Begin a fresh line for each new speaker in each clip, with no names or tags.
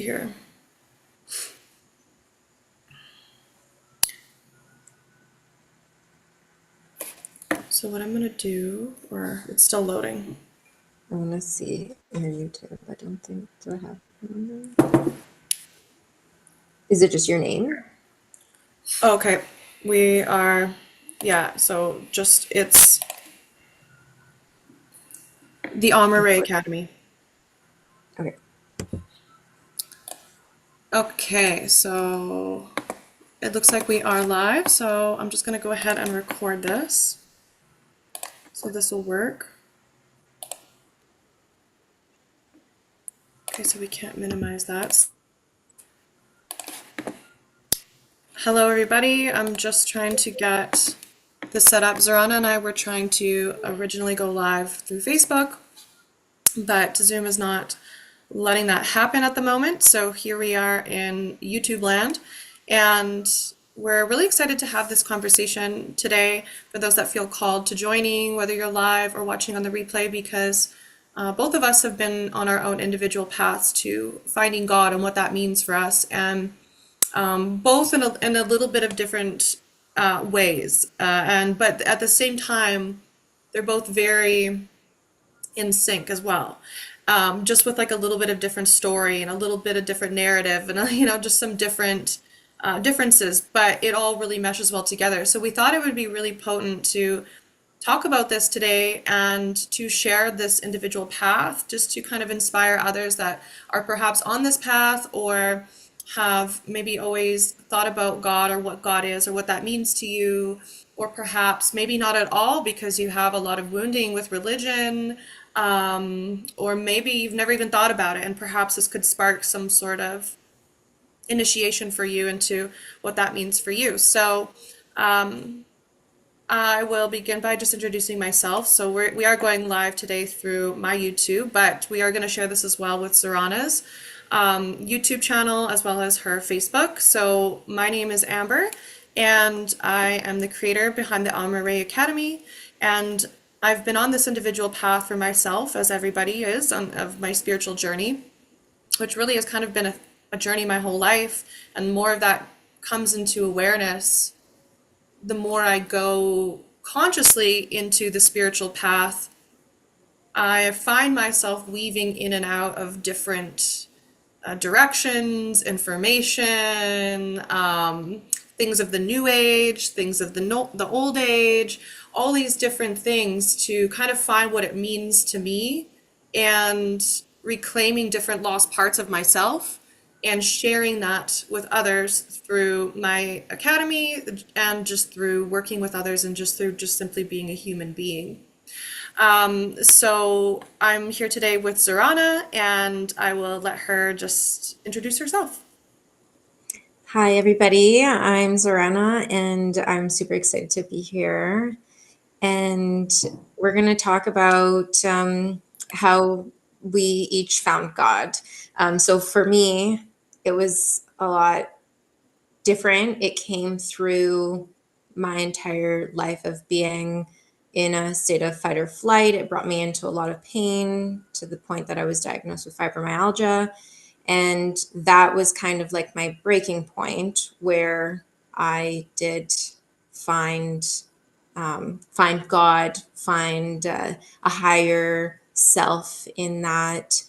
here. So what I'm going to do, or it's still loading.
I want to see your YouTube. I don't think, do I have? Is it just your name?
Okay, we are, yeah, so just, it's the Academy.
Okay.
Okay, so it looks like we are live, so I'm just going to go ahead and record this. So this will work. Okay, so we can't minimize that. Hello, everybody. I'm just trying to get this set up. Zoranna and I were trying to originally go live through Facebook, but Zoom is not letting that happen at the moment. So here we are in YouTube land, and we're really excited to have this conversation today for those that feel called to joining, whether you're live or watching on the replay, because both of us have been on our own individual paths to finding God and what that means for us, and both in a little bit of different ways. But at the same time, they're both very in sync as well. Just with like a little bit of different story and a little bit of different narrative and just some different differences, but it all really meshes well together. So we thought it would be really potent to talk about this today and to share this individual path, just to kind of inspire others that are perhaps on this path or have maybe always thought about God or what God is or what that means to you, or perhaps maybe not at all because you have a lot of wounding with religion, or maybe you've never even thought about it, and perhaps this could spark some sort of initiation for you into what that means for you. So, I will begin by just introducing myself. So we are going live today through my YouTube, but we are going to share this as well with Zoranna's YouTube channel as well as her Facebook. So my name is Amber, and I am the creator behind the Academy, and I've been on this individual path for myself, as everybody is, of my spiritual journey, which really has kind of been a journey my whole life, and more of that comes into awareness the more I go consciously into the spiritual path. I find myself weaving in and out of different directions, information, things of the new age, things of the no the old age, all these different things to kind of find what it means to me, and reclaiming different lost parts of myself and sharing that with others through my academy and just through working with others and just through just simply being a human being. So I'm here today with Zoranna, and I will let her just introduce herself.
Hi, everybody. I'm Zoranna, and I'm super excited to be here. And we're going to talk about how we each found God. So for me, it was a lot different. It came through my entire life of being in a state of fight or flight. It brought me into a lot of pain to the point that I was diagnosed with fibromyalgia. And that was kind of like my breaking point where I did find find God, find a higher self in that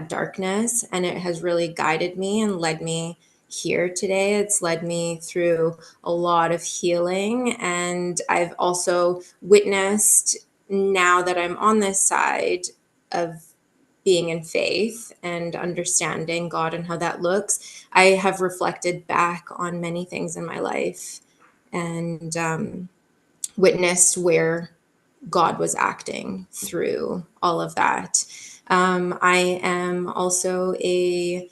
darkness, and it has really guided me and led me here today. It's led me through a lot of healing, and I've also witnessed, now that I'm on this side of being in faith and understanding God and how that looks, I have reflected back on many things in my life and witnessed where God was acting through all of that. I am also a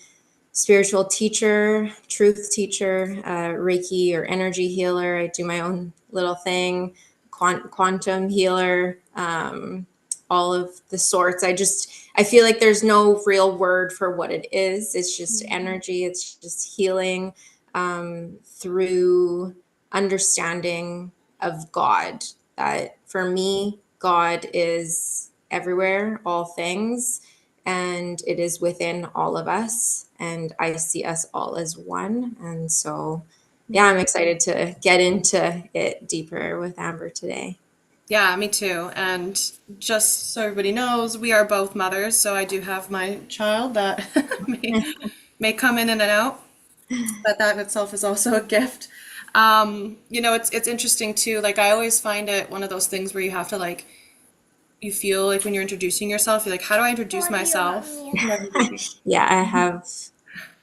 spiritual teacher, truth teacher, Reiki or energy healer. I do my own little thing, quantum healer, all of the sorts. I feel like there's no real word for what it is. It's just energy. It's just healing through understanding of God. That for me, God is everywhere, all things. and it is within all of us. And I see us all as one. And so, yeah, I'm excited to get into it deeper with Amber today.
Yeah, me too. And just so everybody knows, we are both mothers, so I do have my child that may come in and out, but that in itself is also a gift. It's interesting too. Like I always find it one of those things where you have to like you feel like when you're introducing yourself, you're like, how do I introduce myself to everybody?
Yeah,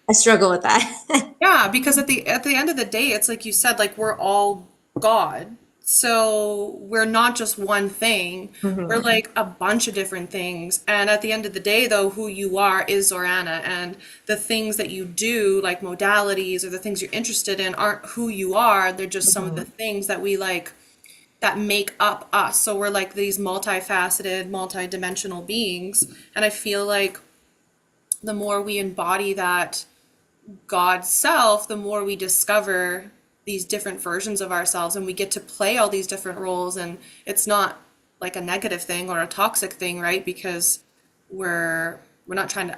I struggle with that.
Yeah, because at the end of the day, it's like you said, like we're all God. So we're not just one thing. We're
Mhm.
like a bunch of different things. And at the end of the day, though, who you are is Zoranna. And the things that you do, like modalities or the things you're interested in, aren't who you are. They're just some of the
Mhm.
things that we like that make up us. So we're like these multifaceted, multidimensional beings. And I feel like the more we embody that God's self, the more we discover these different versions of ourselves and we get to play all these different roles. And it's not like a negative thing or a toxic thing, right? Because we're not trying to.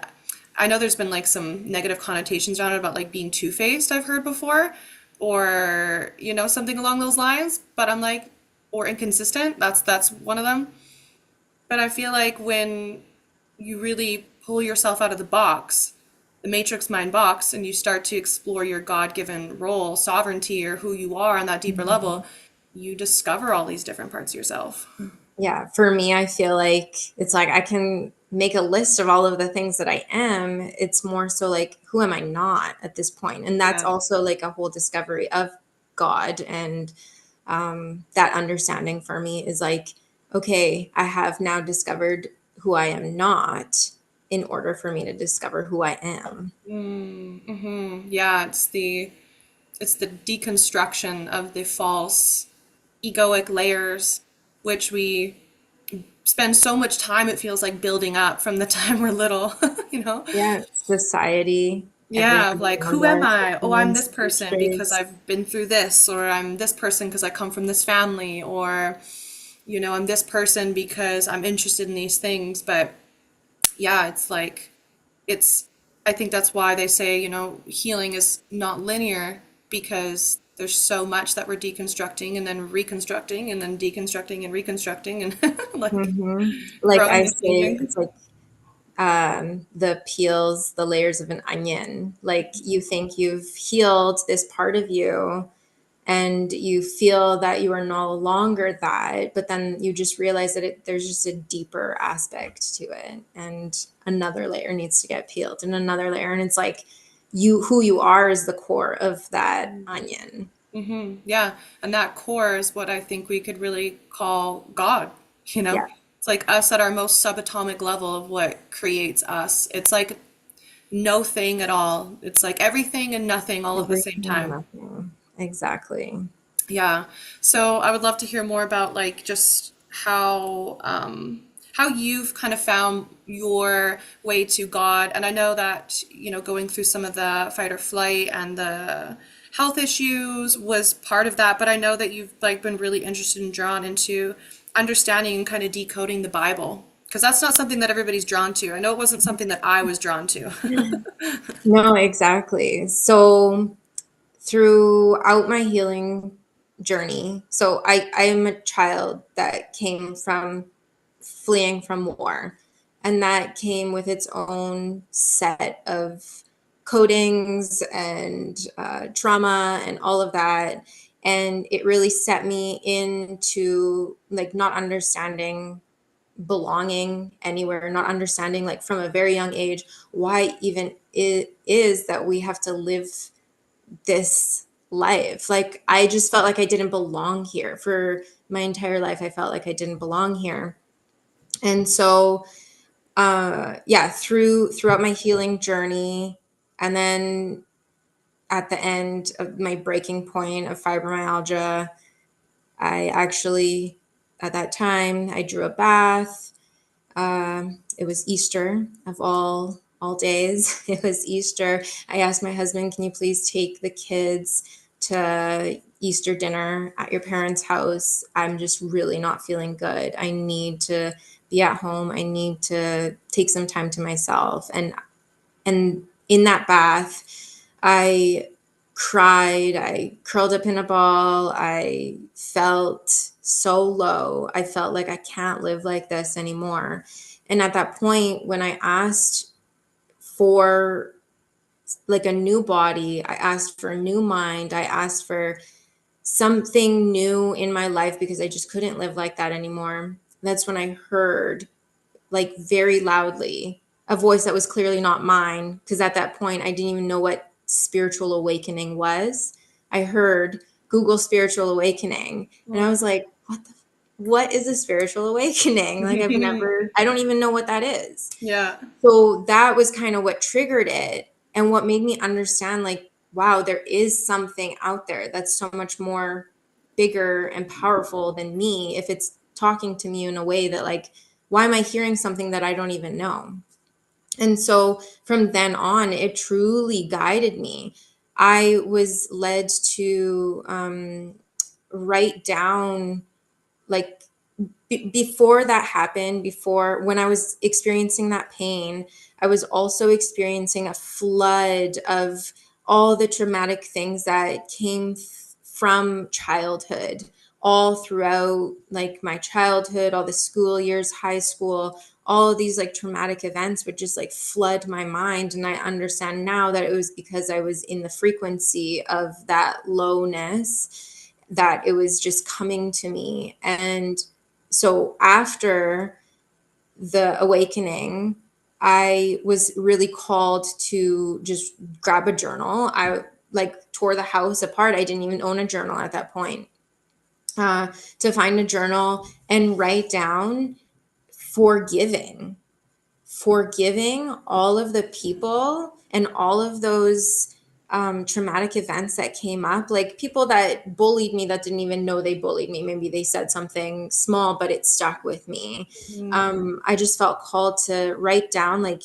I know there's been like some negative connotations around it about like being two-faced, I've heard before, or something along those lines. But I'm like, or inconsistent. That's one of them. But I feel like when you really pull yourself out of the box, the matrix mind box, and you start to explore your God-given role, sovereignty, or who you are on that deeper
Mhm.
level, you discover all these different parts of yourself.
Yeah, for me, I feel like it's like I can make a list of all of the things that I am. It's more so like, who am I not at this point? And that's
Yeah.
also like a whole discovery of God. And that understanding for me is like, okay, I have now discovered who I am not in order for me to discover who I am.
Yeah, it's the deconstruction of the false egoic layers, which we spend so much time, it feels like, building up from the time we're little, you know?
Yeah, society,
Yeah,
everything
like
around
who am
us,
I? Oh, I'm this
opinions,
person because
hatred.
I've been through this, or I'm this person because I come from this family, or I'm this person because I'm interested in these things. But yeah, it's like it's I think that's why they say, healing is not linear because there's so much that we're deconstructing and then reconstructing and then deconstructing and reconstructing and like
Like
growing
I
and
say,
changing.
it's like the peels, the layers of an onion. Like you think you've healed this part of you and you feel that you are no longer that, but then you just realize that there's just a deeper aspect to it. And another layer needs to get peeled and another layer. And it's like who you are is the core of that onion.
Yeah, and that core is what I think we could really call God, you know?
Yeah.
It's like us at our most subatomic level of what creates us. It's like no thing at all. It's like everything and nothing all at the same
Everything and
time.
nothing. Exactly.
Yeah. So I would love to hear more about like just how you've kind of found your way to God. And I know that, going through some of the fight or flight and the health issues was part of that, but I know that you've like been really interested and drawn into understanding and kind of decoding the Bible. Because that's not something that everybody's drawn to. I know it wasn't something that I was drawn to.
No, exactly. So throughout my healing journey, so I am a child that came from fleeing from war, and that came with its own set of codings and trauma and all of that. And it really set me into like not understanding belonging anywhere, not understanding like from a very young age why even it is that we have to live this life. Like I just felt like I didn't belong here for my entire life. I felt like I didn't belong here. And so yeah, throughout my healing journey, and then at the end of my breaking point of fibromyalgia, I actually at that time I drew a bath. It was Easter of all days. It was Easter. I asked my husband, "Can you please take the kids to Easter dinner at your parents' house? I'm just really not feeling good. I need to be at home. I need to take some time to myself. And in that bath, I cried, I curled up in a ball, I felt so low. I felt like I can't live like this anymore. And at that point, when I asked for like a new body, I asked for a new mind, I asked for something new in my life because I just couldn't live like that anymore. That's when I heard, like, very loudly, a voice that was clearly not mine, because at that point I didn't even know what spiritual awakening was. I heard Google spiritual awakening, and I was like, what is a spiritual awakening? Like, I don't even know what that is.
Yeah.
So that was kind of what triggered it, and what made me understand, like, wow, there is something out there that's so much more bigger and powerful than me if it's talking to me in a way that, like, why am I hearing something that I don't even know? And so from then on, it truly guided me. I was led to write down, like, before that happened, before, when I was experiencing that pain, I was also experiencing a flood of all the traumatic things that came from childhood, all throughout, like, my childhood, all the school years, high school, all of these, like, traumatic events would just, like, flood my mind. And I understand now that it was because I was in the frequency of that lowness, that it was just coming to me. And so after the awakening, I was really called to just grab a journal. I, like, tore the house apart. I didn't even own a journal at that point. To find a journal and write down forgiving, forgiving all of the people and all of those traumatic events that came up, like people that bullied me that didn't even know they bullied me. Maybe they said something small, but it stuck with me. I just felt called to write down, like,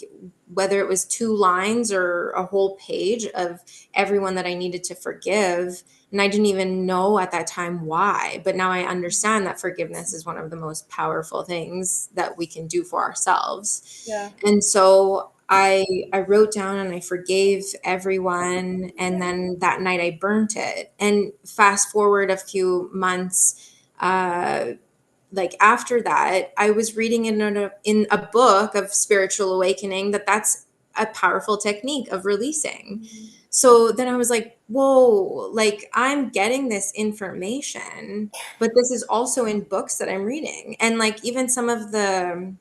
whether it was 2 lines or a whole page of everyone that I needed to forgive. And I didn't even know at that time why, but now I understand that forgiveness is one of the most powerful things that we can do for ourselves.
Yeah.
And so I wrote down and I forgave everyone. And then that night I burnt it. And fast forward a few months, like, after that, I was reading in a book of spiritual awakening that's a powerful technique of releasing. So then I was like, whoa, like, I'm getting this information, but this is also in books that I'm reading. And, like, even some of the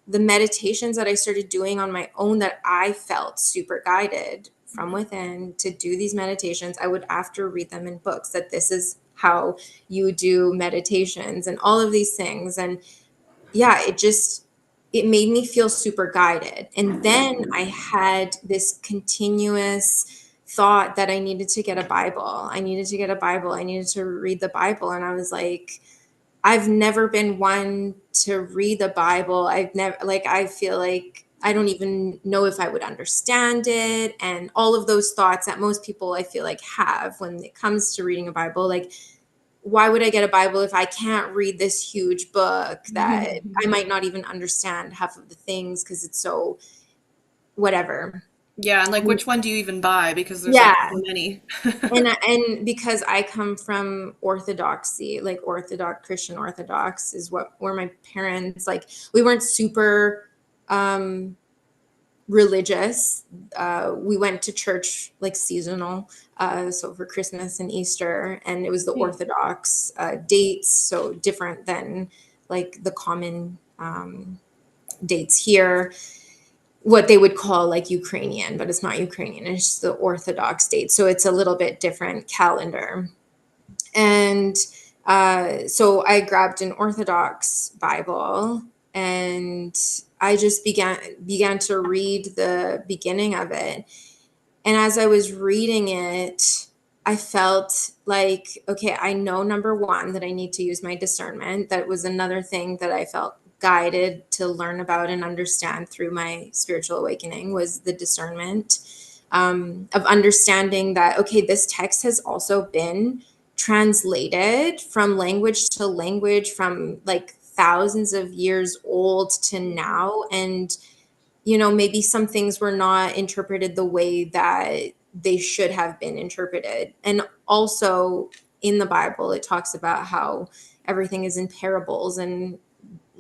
meditations that I started doing on my own, that I felt super guided from within to do these meditations, I would after read them in books, that this is how you do meditations and all of these things. And yeah, it made me feel super guided. And then I had this continuous thought that I needed to get a Bible. I needed to get a Bible. I needed to read the Bible. And I was like, I've never been one to read the Bible. I've never, like, I feel like I don't even know if I would understand it. And all of those thoughts that most people, I feel like, have when it comes to reading a Bible. Like, why would I get a Bible if I can't read this huge book that I might not even understand half of the things because it's so whatever.
Yeah, and like which one do you even buy? Because there's like
Yeah.
so many.
And because I come from orthodoxy, like Orthodox, Christian Orthodox is what were my parents, like, we weren't super religious. We went to church, like, seasonal, so for Christmas and Easter, and it was the Orthodox dates, so different than, like, the common dates here, what they would call, like, Ukrainian, but it's not Ukrainian, it's just the Orthodox date. So it's a little bit different calendar. And so I grabbed an Orthodox Bible, and I just began to read the beginning of it. And as I was reading it, I felt like, okay, I know, number one, that I need to use my discernment. That was another thing that I felt guided to learn about and understand through my spiritual awakening, was the discernment of understanding that, okay, this text has also been translated from language to language, from, like, thousands of years old to now. And, maybe some things were not interpreted the way that they should have been interpreted. And also in the Bible, it talks about how everything is in parables, and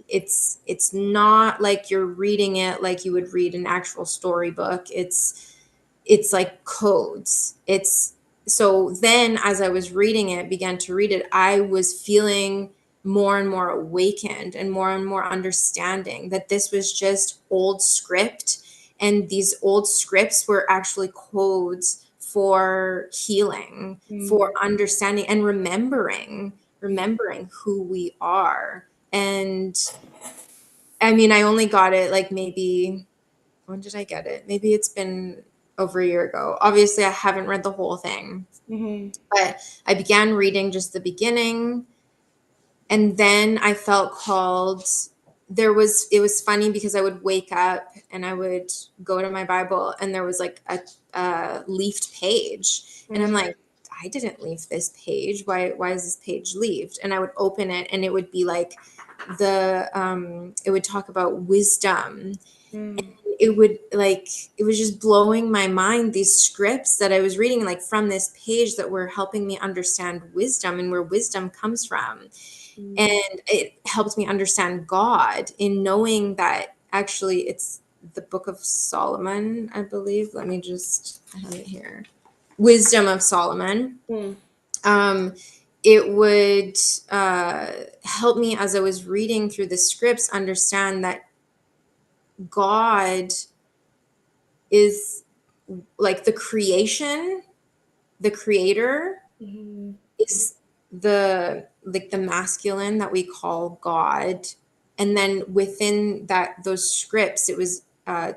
it's not like you're reading it like you would read an actual storybook. It's like codes. It's so then as I was reading it, began to read it, I was feeling more and more awakened and more understanding that this was just old script, and these old scripts were actually codes for healing, for understanding and remembering who we are. And I mean, I only got it like maybe, when did I get it? Maybe it's been over a year ago. Obviously, I haven't read the whole thing, but I began reading just the beginning. And then I felt called. It was funny because I would wake up and I would go to my Bible, and there was like a leafed page. And I'm like, I didn't leave this page. Why is this page leafed? And I would open it, and it would be like it would talk about wisdom. It was just blowing my mind, these scripts that I was reading like from this page that were helping me understand wisdom and where wisdom comes from. And it helped me understand God in knowing that actually it's the Book of Solomon, I believe. I have it here. Wisdom of Solomon. It would help me as I was reading through the scripts understand that God is like the creation, the creator is the masculine that we call God. And then within those scripts, it was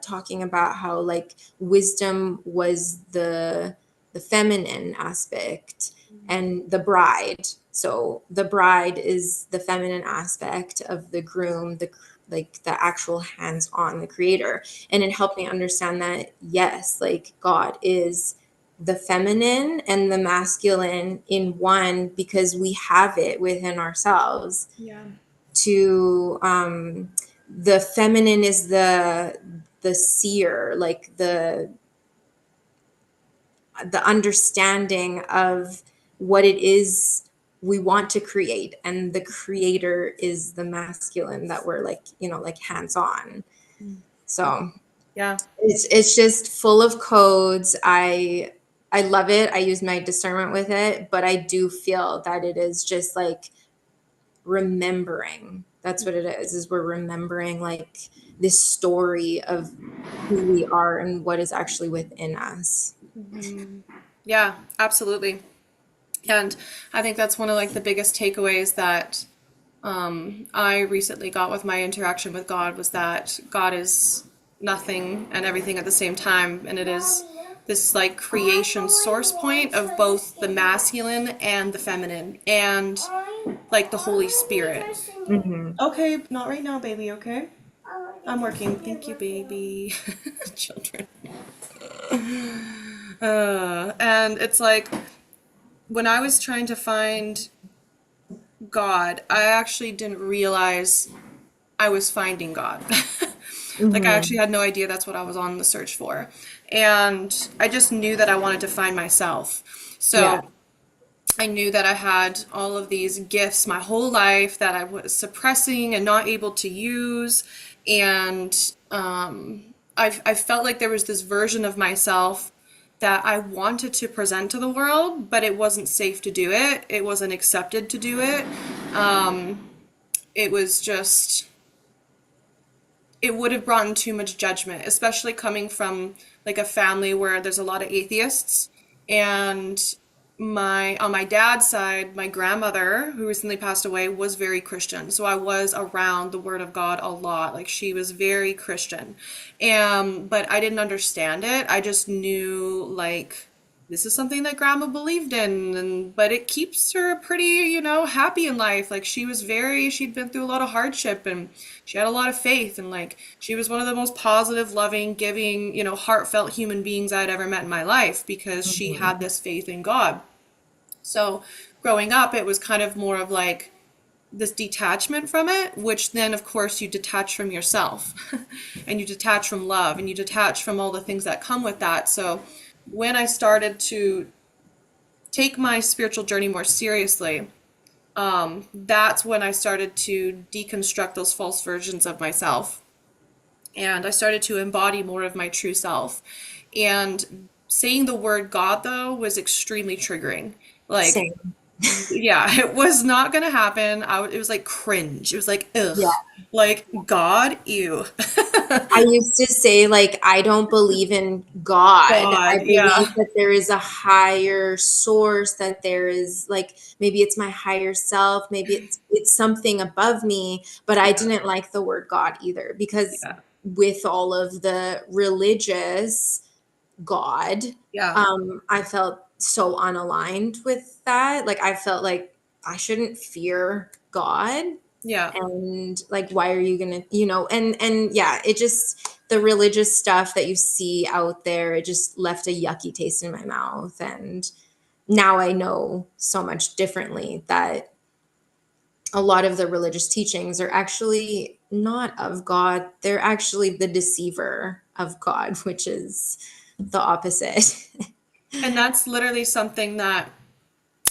talking about how like wisdom was the feminine aspect, and the bride. So the bride is the feminine aspect of the groom, the actual hands-on, the creator. And it helped me understand that, yes, like God is the feminine and the masculine in one, because we have it within ourselves. To the feminine is the seer, like the understanding of what it is we want to create, and the creator is the masculine that we're like, like hands-on. So
Yeah.
it's just full of codes. I love it. I use my discernment with it, but I do feel that it is just like remembering. That's what it is we're remembering like this story of who we are and what is actually within us.
Yeah, absolutely. And I think that's one of like the biggest takeaways that I recently got with my interaction with God, was that God is nothing and everything at the same time, and it is this like creation source point of both the masculine and the feminine, and like the Holy Spirit. Okay, not right now, baby, okay? I'm working. Thank you, baby. Children. And it's like when I was trying to find God, I actually didn't realize I was finding God. Like I actually had no idea that's what I was on the search for. And I just knew that I wanted to find myself.
Yeah.
So I knew that I had all of these gifts my whole life that I was suppressing and not able to use. And I felt like there was this version of myself that I wanted to present to the world, but it wasn't safe to do it. It wasn't accepted to do it. It was just, it would have brought in too much judgment, especially coming from like a family where there's a lot of atheists. And on my dad's side, my grandmother, who recently passed away, was very Christian. So I was around the Word of God a lot. Like she was very Christian. But I didn't understand it. I just knew like this is something that grandma believed in, but it keeps her pretty, happy in life. Like she'd been through a lot of hardship, and she had a lot of faith, and like she was one of the most positive, loving, giving, heartfelt human beings I'd ever met in my life, because she had this faith in God. So growing up, it was kind of more of like this detachment from it, which then of course you detach from yourself and you detach from love and you detach from all the things that come with that. So when I started to take my spiritual journey more seriously, that's when I started to deconstruct those false versions of myself. And I started to embody more of my true self. And saying the word God, though, was extremely triggering. Like,
Same.
yeah, it was not gonna happen. It was like cringe. It was like, ugh,
Yeah.
like God, ew.
I used to say, like, I don't believe in God. I
God,
believe
yeah,
that there is a higher source, that there is, like, maybe it's my higher self, maybe it's something above me, but I
yeah,
didn't like the word God either, because
yeah,
with all of the religious God,
yeah,
I felt so unaligned with that. Like, I felt like I shouldn't fear God,
yeah,
and like, why are you gonna, and yeah, it just, the religious stuff that you see out there, it just left a yucky taste in my mouth. And now I know so much differently that a lot of the religious teachings are actually not of God. They're actually the deceiver of God, which is the opposite.
and that's literally something that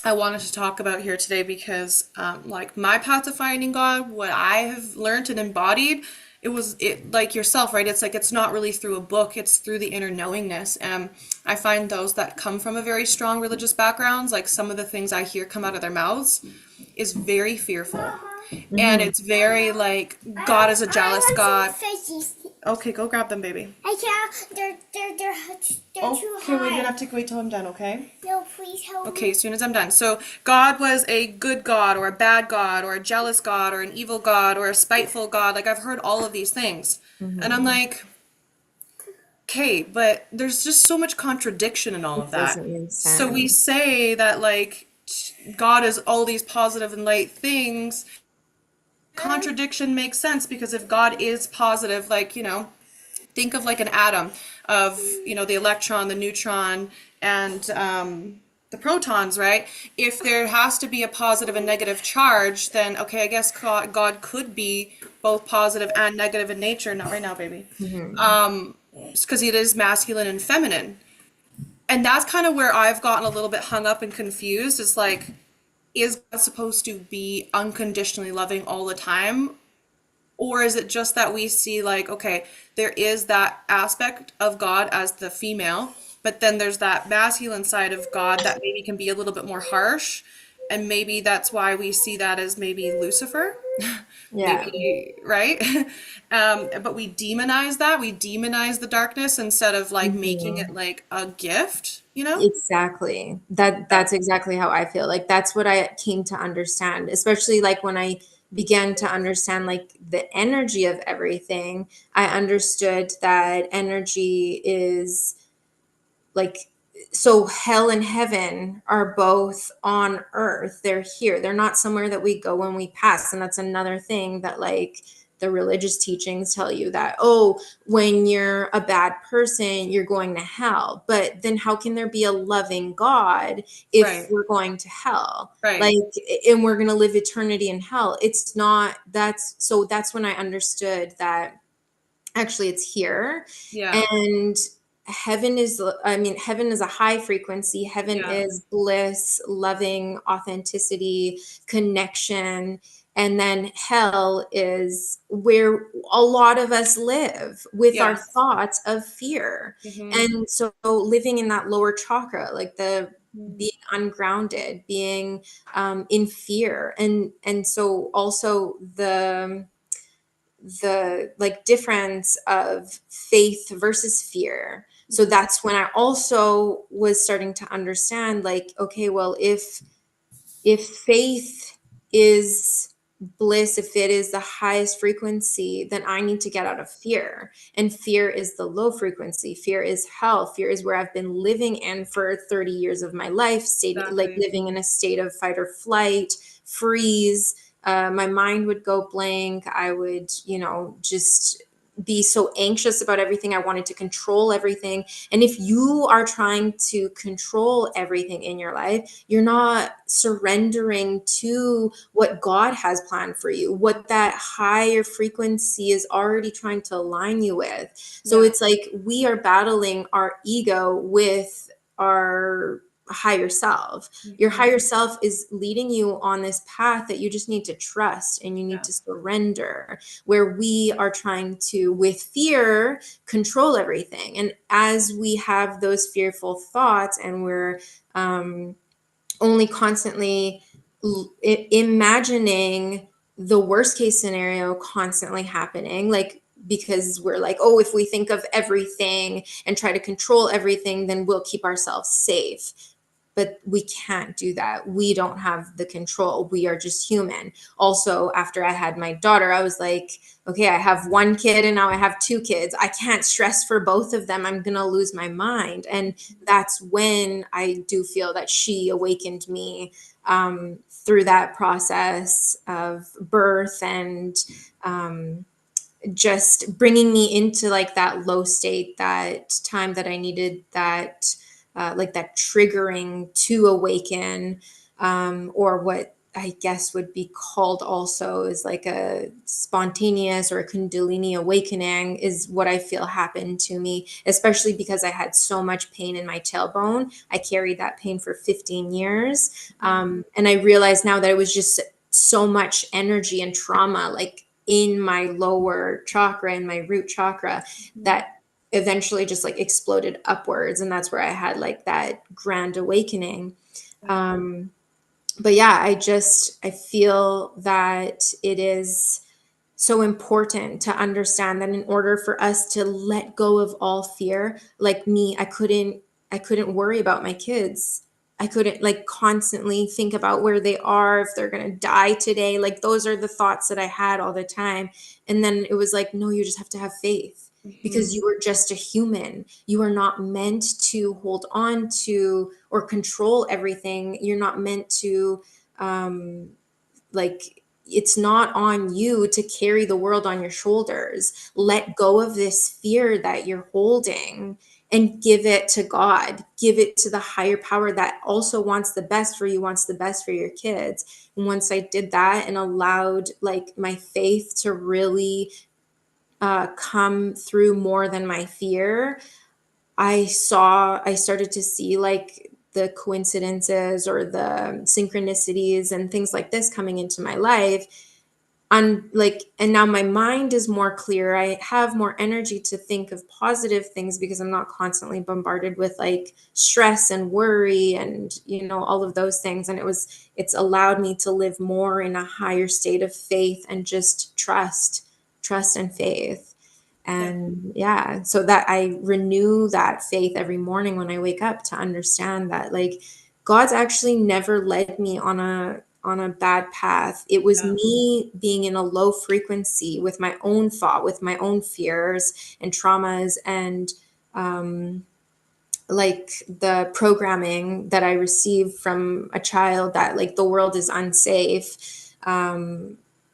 I wanted to talk about here today because, like my path to finding God, what I have learned and embodied, it like yourself, right? It's like it's not really through a book; it's through the inner knowingness. And I find those that come from a very strong religious backgrounds, like some of the things I hear come out of their mouths, is very fearful, and
Mhm.
it's very like God is a jealous God. Okay, go grab them, baby.
I can't. They're too
Okay, we're gonna
high.
have to wait till I'm done, okay?
No, please help
Okay,
me.
as soon as I'm done. So, God was a good God, or a bad God, or a jealous God, or an evil God, or a spiteful God. Like, I've heard all of these things. And I'm
Mhm.
like, okay, but there's just so much contradiction in all
It
of that.
doesn't make
So, we
sense.
say that, like, God is all these positive and light things. Contradiction makes sense because if God is positive, like, think of like an atom of the electron, the neutron, and the protons, right? If there has to be a positive and negative charge, then okay, I guess God could be both positive and negative in nature. Not right now, baby.
Mhm.
Because it is masculine and feminine. And that's kind of where I've gotten a little bit hung up and confused. Is like, is God supposed to be unconditionally loving all the time, or is it just that we see, like, okay, there is that aspect of God as the female, but then there's that masculine side of God that maybe can be a little bit more harsh, and maybe that's why we see that as maybe Lucifer,
Yeah.
maybe, right? But we demonize that. We demonize the darkness instead of like making it
Mhm.
like a gift.
Exactly. That's exactly how I feel. Like, that's what I came to understand, especially like when I began to understand like the energy of everything. I understood that energy is like, so hell and heaven are both on earth. They're here. They're not somewhere that we go when we pass. And that's another thing that, like, the religious teachings tell you, that, oh, when you're a bad person, you're going to hell. But then how can there be a loving God if
Right,
we're going to hell?
right.
Like, and we're going to live eternity in hell. It's not, that's when I understood that actually it's here.
Yeah,
And heaven is, I mean, heaven is a high frequency. Heaven
yeah,
is bliss, loving, authenticity, connection. And then hell is where a lot of us live with our
yes.
thoughts of fear.
Hmm.
And so living in that lower chakra, like the being ungrounded, being in fear. And so also the like difference of faith versus fear. So that's when I also was starting to understand, like, okay, well, if faith is bliss, if it is the highest frequency, then I need to get out of fear. And fear is the low frequency. Fear is hell. Fear is where I've been living in for 30 years of my life, like
Exactly.
living in a state of fight or flight, freeze. My mind would go blank. I would, just be so anxious about everything. I wanted to control everything. And if you are trying to control everything in your life, you're not surrendering to what God has planned for you, what that higher frequency is already trying to align you with. So
Yeah.
it's like we are battling our ego with our higher self. Your higher self is leading you on this path that you just need to trust and you need to surrender, where we are trying to, with fear, control everything. And as we have those fearful thoughts and we're only constantly imagining the worst case scenario constantly happening, like, because we're like, oh, if we think of everything and try to control everything, then we'll keep ourselves safe. But we can't do that. We don't have the control. We are just human. Also, after I had my daughter, I was like, okay, I have one kid and now I have two kids. I can't stress for both of them. I'm going to lose my mind. And that's when I do feel that she awakened me through that process of birth and just bringing me into like that low state, that time that I needed, that like that triggering to awaken, or what I guess would be called also is like a spontaneous or a Kundalini awakening, is what I feel happened to me, especially because I had so much pain in my tailbone. I carried that pain for 15 years. And I realized now that it was just so much energy and trauma, like in my lower chakra, in my root chakra, that eventually just like exploded upwards. And that's where I had like that grand awakening. But yeah, I feel that it is so important to understand that in order for us to let go of all fear, like me, I couldn't worry about my kids. I couldn't like constantly think about where they are, if they're going to die today. Like those are the thoughts that I had all the time. And then it was like, no, you just have to have faith, because you are just a human. You are not meant to hold on to or control everything. You're not meant to like, it's not on you to carry the world on your shoulders. Let go of this fear that you're holding and give it to God. Give it to the higher power that also wants the best for you, wants the best for your kids. And once I did that and allowed like my faith to really come through more than my fear, I started to see like the coincidences or the synchronicities and things like this coming into my life. And now my mind is more clear. I have more energy to think of positive things because I'm not constantly bombarded with like stress and worry and, all of those things. And it's allowed me to live more in a higher state of faith and just trust and faith. And yeah, so that I renew that faith every morning when I wake up, to understand that like God's actually never led me on a bad path. It was me being in a low frequency with my own thought, with my own fears and traumas, and like the programming that I received from a child that like the world is unsafe.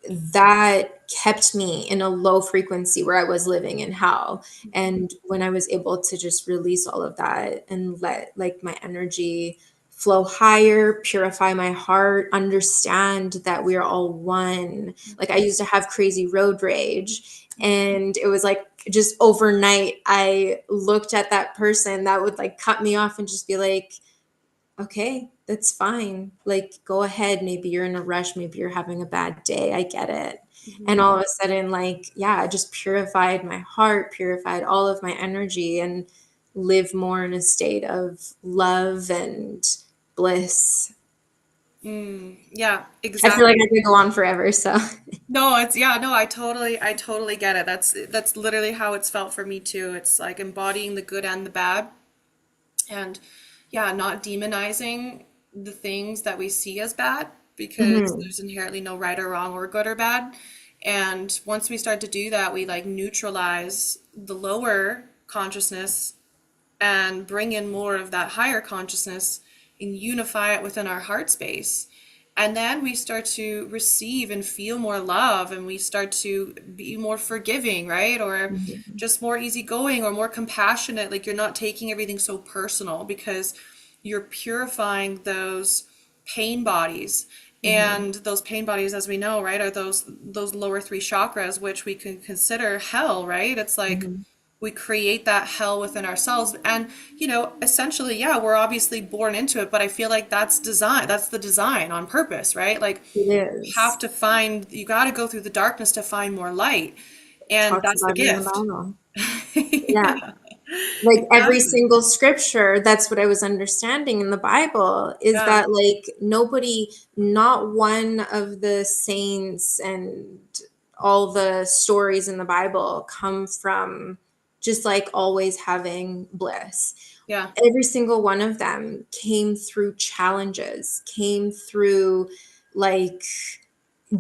That kept me in a low frequency where I was living in hell. And when I was able to just release all of that and let like my energy flow higher, purify my heart, understand that we are all one. Like I used to have crazy road rage, and it was like just overnight I looked at that person that would like cut me off and just be like, okay, that's fine. Like, go ahead. Maybe you're in a rush. Maybe you're having a bad day. I get it. And all of a sudden, like, yeah, I just purified my heart, purified all of my energy, and live more in a state of love and bliss.
Yeah,
I feel like
exactly.
I could go on forever. So,
No, no, I totally get it. That's literally how it's felt for me too. It's like embodying the good and the bad, and yeah, not demonizing the things that we see as bad, because
mhm.
there's inherently no right or wrong or good or bad. And once we start to do that, we like neutralize the lower consciousness and bring in more of that higher consciousness and unify it within our heart space. And then we start to receive and feel more love, and we start to be more forgiving, right? Or
Mhm.
just more easygoing or more compassionate. Like you're not taking everything so personal because you're purifying those pain bodies.
Mhm.
And those pain bodies, as we know, right, are those lower three chakras, which we can consider hell, right? It's like
Mhm.
we create that hell within ourselves. And essentially, yeah, we're obviously born into it, but I feel like that's the design on purpose, right? Like
It is.
you got to go through the darkness to find more light, and
Talks
that's the
about it in the
gift.
Bible. Yeah.
Yeah,
Like every
exactly.
single scripture, that's what I was understanding in the Bible, is
Yeah,
that like nobody, not one of the saints and all the stories in the Bible come from just like always having bliss.
yeah,
Every single one of them came through challenges, came through like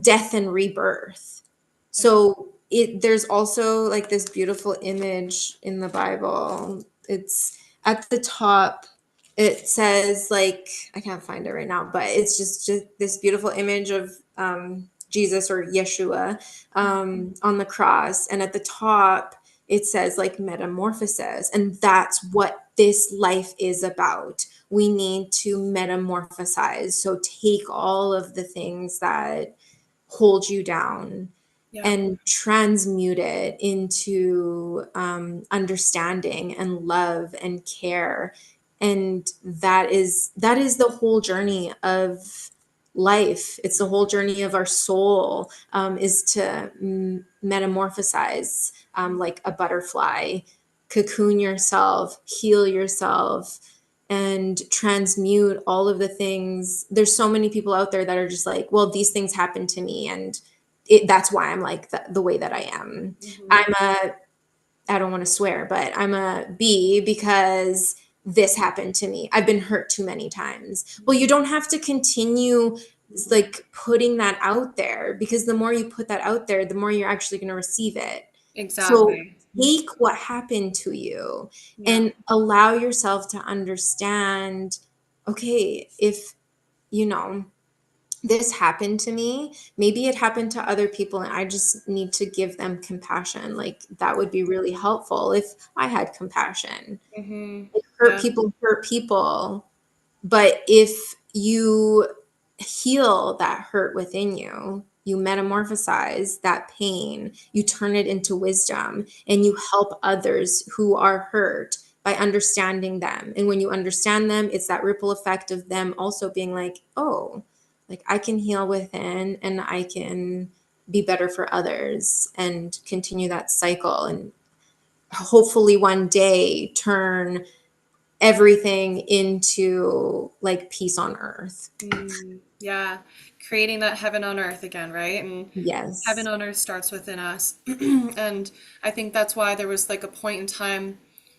death and rebirth.
yeah,
So there's also like this beautiful image in the Bible. It's at the top. It says like, I can't find it right now, but it's just this beautiful image of Jesus or Yeshua on the cross, and at the top it says like metamorphosis, and that's what this life is about. We need to metamorphosize. So take all of the things that hold you down
yeah,
and transmute it into understanding and love and care. And that is the whole journey of life. It's the whole journey of our soul, is to metamorphosize, like a butterfly, cocoon yourself, heal yourself, and transmute all of the things. There's so many people out there that are just like, well, these things happened to me, and that's why I'm like the way that I am.
hmm,
I'm a, I don't want to swear, but I'm a B because this happened to me. I've been hurt too many times. Well, you don't have to continue like putting that out there, because the more you put that out there, the more you're actually going to receive it. So
exactly.
take what happened to you
Yeah,
and allow yourself to understand, okay, if you know this happened to me, maybe it happened to other people and I just need to give them compassion. Like that would be really helpful if I had compassion.
hmm,
Like,
yeah,
hurt people, but if you heal that hurt within you, you metamorphosize that pain, you turn it into wisdom, and you help others who are hurt by understanding them. And when you understand them, it's that ripple effect of them also being like, oh, like I can heal within and I can be better for others and continue that cycle, and hopefully one day turn everything into like peace on earth.
yeah. Creating that heaven on earth again, right? And heaven
Yes.
on earth starts within us. And I think that's why there was like a point in time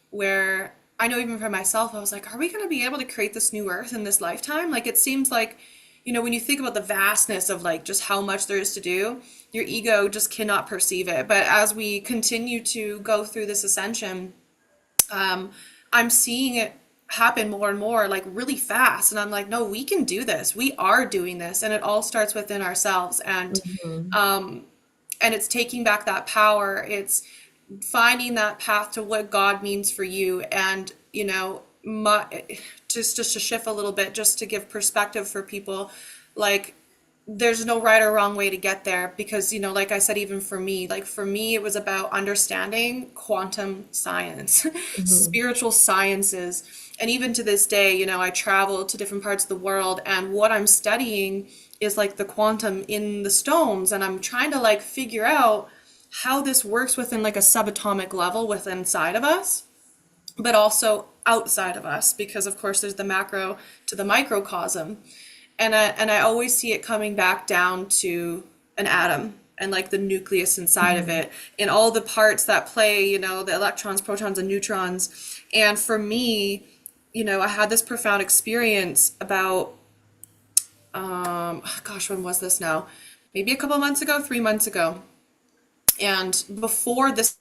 where I know even for myself, I was like, are we going to be able to create this new earth in this lifetime? Like, it seems like, when you think about the vastness of like just how much there is to do, your ego just cannot perceive it. But as we continue to go through this ascension, um, I'm seeing it happen more and more, like really fast. And I'm like, no, we can do this. We are doing this. And it all starts within ourselves.
Mhm.
And it's taking back that power. It's finding that path to what God means for you. And, just to shift a little bit, just to give perspective for people, like, there's no right or wrong way to get there because like I said, even for me, like for me it was about understanding quantum science,
Mhm.
spiritual sciences. And even to this day, I travel to different parts of the world, and what I'm studying is like the quantum in the stones, and I'm trying to like figure out how this works within like a subatomic level within inside of us, but also outside of us, because of course there's the macro to the microcosm. And I always see it coming back down to an atom and like the nucleus inside of
Mhm.
it and all the parts that play, the electrons, protons, and neutrons. And for me, I had this profound experience about, gosh, when was this now? Maybe a couple months ago, 3 months ago. And before this,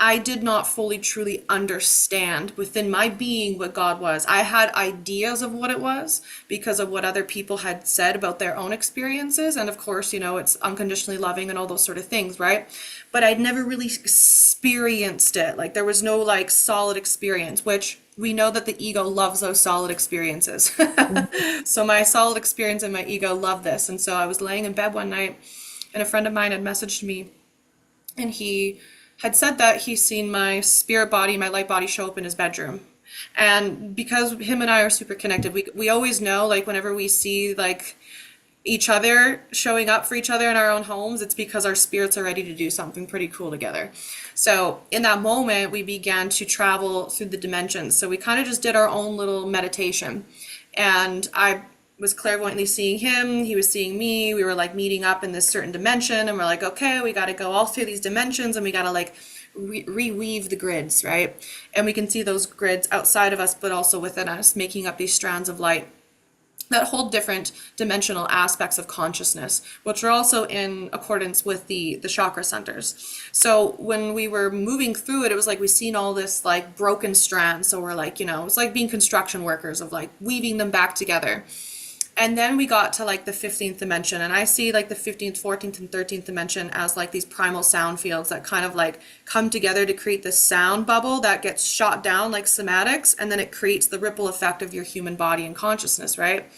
I did not fully truly understand within my being what God was. I had ideas of what it was because of what other people had said about their own experiences. And of course, it's unconditionally loving and all those sort of things, right? But I'd never really experienced it. Like there was no like solid experience, which we know that the ego loves those solid experiences. So my solid experience and my ego loved this. And so I was laying in bed one night and a friend of mine had messaged me and he had said that he's seen my spirit body, my light body show up in his bedroom. And because him and I are super connected, we always know, like, whenever we see, like, each other showing up for each other in our own homes, it's because our spirits are ready to do something pretty cool together. So in that moment, we began to travel through the dimensions. So we kind of just did our own little meditation. And I was clairvoyantly seeing him, he was seeing me, we were like meeting up in this certain dimension, and we're like, okay, we got to go all through these dimensions and we got to like reweave the grids, right? And we can see those grids outside of us, but also within us, making up these strands of light that hold different dimensional aspects of consciousness, which are also in accordance with the chakra centers. So when we were moving through it, it was like we seen all this like broken strands. So we're like, it's like being construction workers of like weaving them back together. And then we got to like the 15th dimension, and I see like the 15th, 14th, and 13th dimension as like these primal sound fields that kind of like come together to create this sound bubble that gets shot down like somatics, and then it creates the ripple effect of your human body and consciousness, right?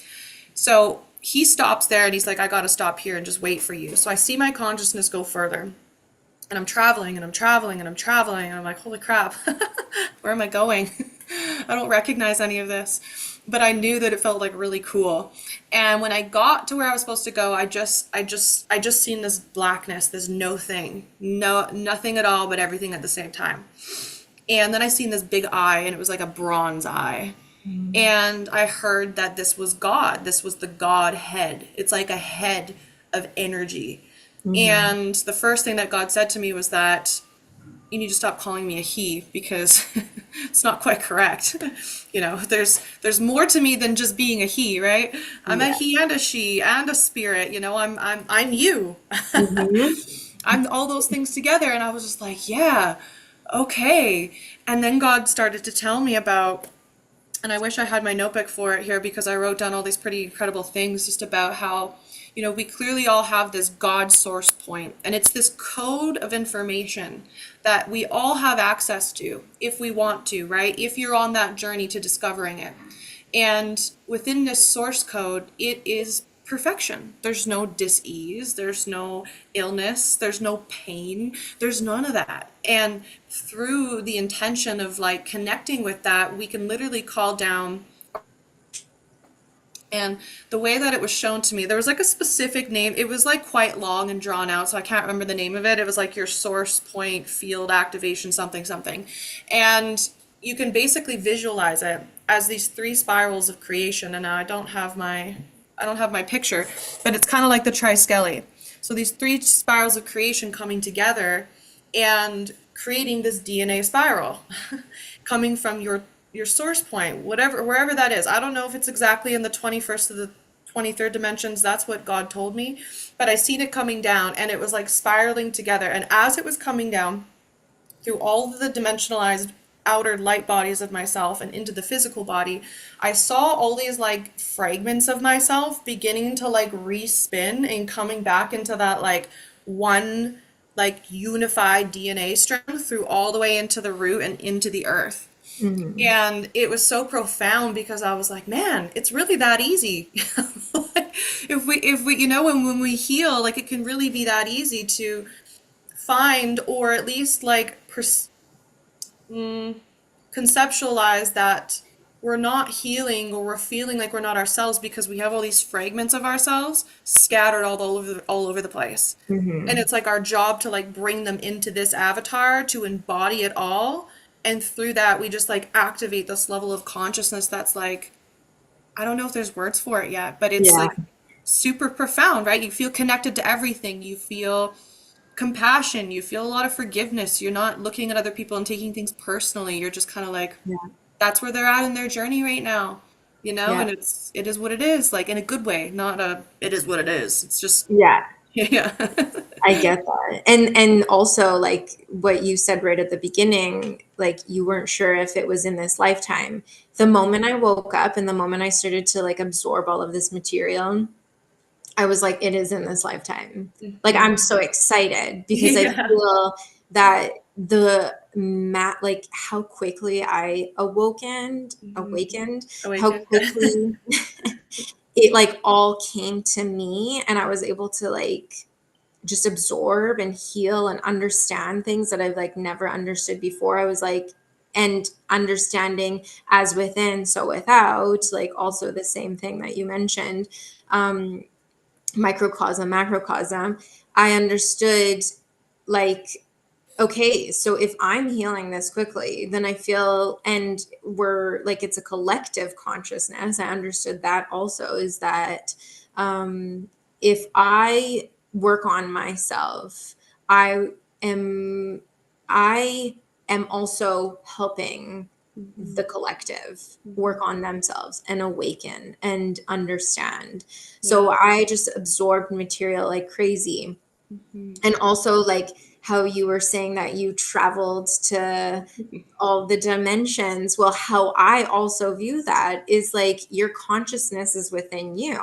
So he stops there and he's like, I got to stop here and just wait for you. So I see my consciousness go further, and I'm traveling and I'm traveling and I'm traveling, and I'm like, holy crap, where am I going? I don't recognize any of this. But I knew that it felt like really cool. And when I got to where I was supposed to go, I just seen this blackness, this nothing at all, but everything at the same time. And then I seen this big eye, and it was like a bronze eye. And I heard that this was God. This was the Godhead. It's like a head of energy. And the first thing that God said to me was that you need to stop calling me a he, because it's not quite correct. There's more to me than just being a he, right? I'm a he and a she and a spirit. I'm you. I'm all those things together. And I was just like, yeah, okay. And then God started to tell me about, and I wish I had my notebook for it here, because I wrote down all these pretty incredible things just about how, we clearly all have this God source point, and it's this code of information that we all have access to if we want to, right? If you're on that journey to discovering it. And within this source code, it is perfection. There's no dis-ease, there's no illness, there's no pain, there's none of that. And through the intention of like connecting with that, we can literally call down. And the way that it was shown to me, there was like a specific name. It was like quite long and drawn out, so I can't remember the name of it. It was like your source point field activation something something. And you can basically visualize it as these 3 spirals of creation. And now I don't have my picture, but it's kind of like the triskele. So these 3 spirals of creation coming together and creating this DNA spiral coming from your source point, wherever that is. I don't know if it's exactly in the 21st to the 23rd dimensions. That's what God told me. But I seen it coming down, and it was like spiraling together. And as it was coming down through all of the dimensionalized outer light bodies of myself and into the physical body, I saw all these like fragments of myself beginning to like respin and coming back into that like one like unified DNA strand through all the way into the root and into the earth. And it was so profound, because I was like, man, it's really that easy. if we when we heal, like, it can really be that easy to find, or at least like conceptualize that we're not healing, or we're feeling like we're not ourselves, because we have all these fragments of ourselves scattered all over the place. And it's like our job to like bring them into this avatar to embody it all. And through that, we just like activate this level of consciousness that's like, I don't know if there's words for it yet, but it's like super profound, right? You feel connected to everything. You feel compassion. You feel a lot of forgiveness. You're not looking at other people and taking things personally. You're just kind of like, that's where they're at in their journey right now, and it is what it is, like in a good way, not a, it is what it is. It's just, Yeah.
I get that. And also like what you said right at the beginning, like you weren't sure if it was in this lifetime. The moment I woke up and the moment I started to like absorb all of this material, I was like, it is in this lifetime. Like
Mhm.
I'm so excited because I
Yeah.
feel that like how quickly I
Mhm.
awakened, how
Awaken.
quickly it like all came to me and I was able to like just absorb and heal and understand things that I've like never understood before. I was like, and understanding as within, so without, like also the same thing that you mentioned, um, microcosm, macrocosm. I understood like, okay, so if I'm healing this quickly, then I feel, and we're like, it's a collective consciousness. I understood that also is that if I work on myself, I am, I am also helping
Mhm.
the collective work
Mhm.
on themselves and awaken and understand. So
Yeah.
I just absorbed material like crazy.
Mhm.
And also like how you were saying that you traveled to all the dimensions. Well, how I also view that is like your consciousness is within you.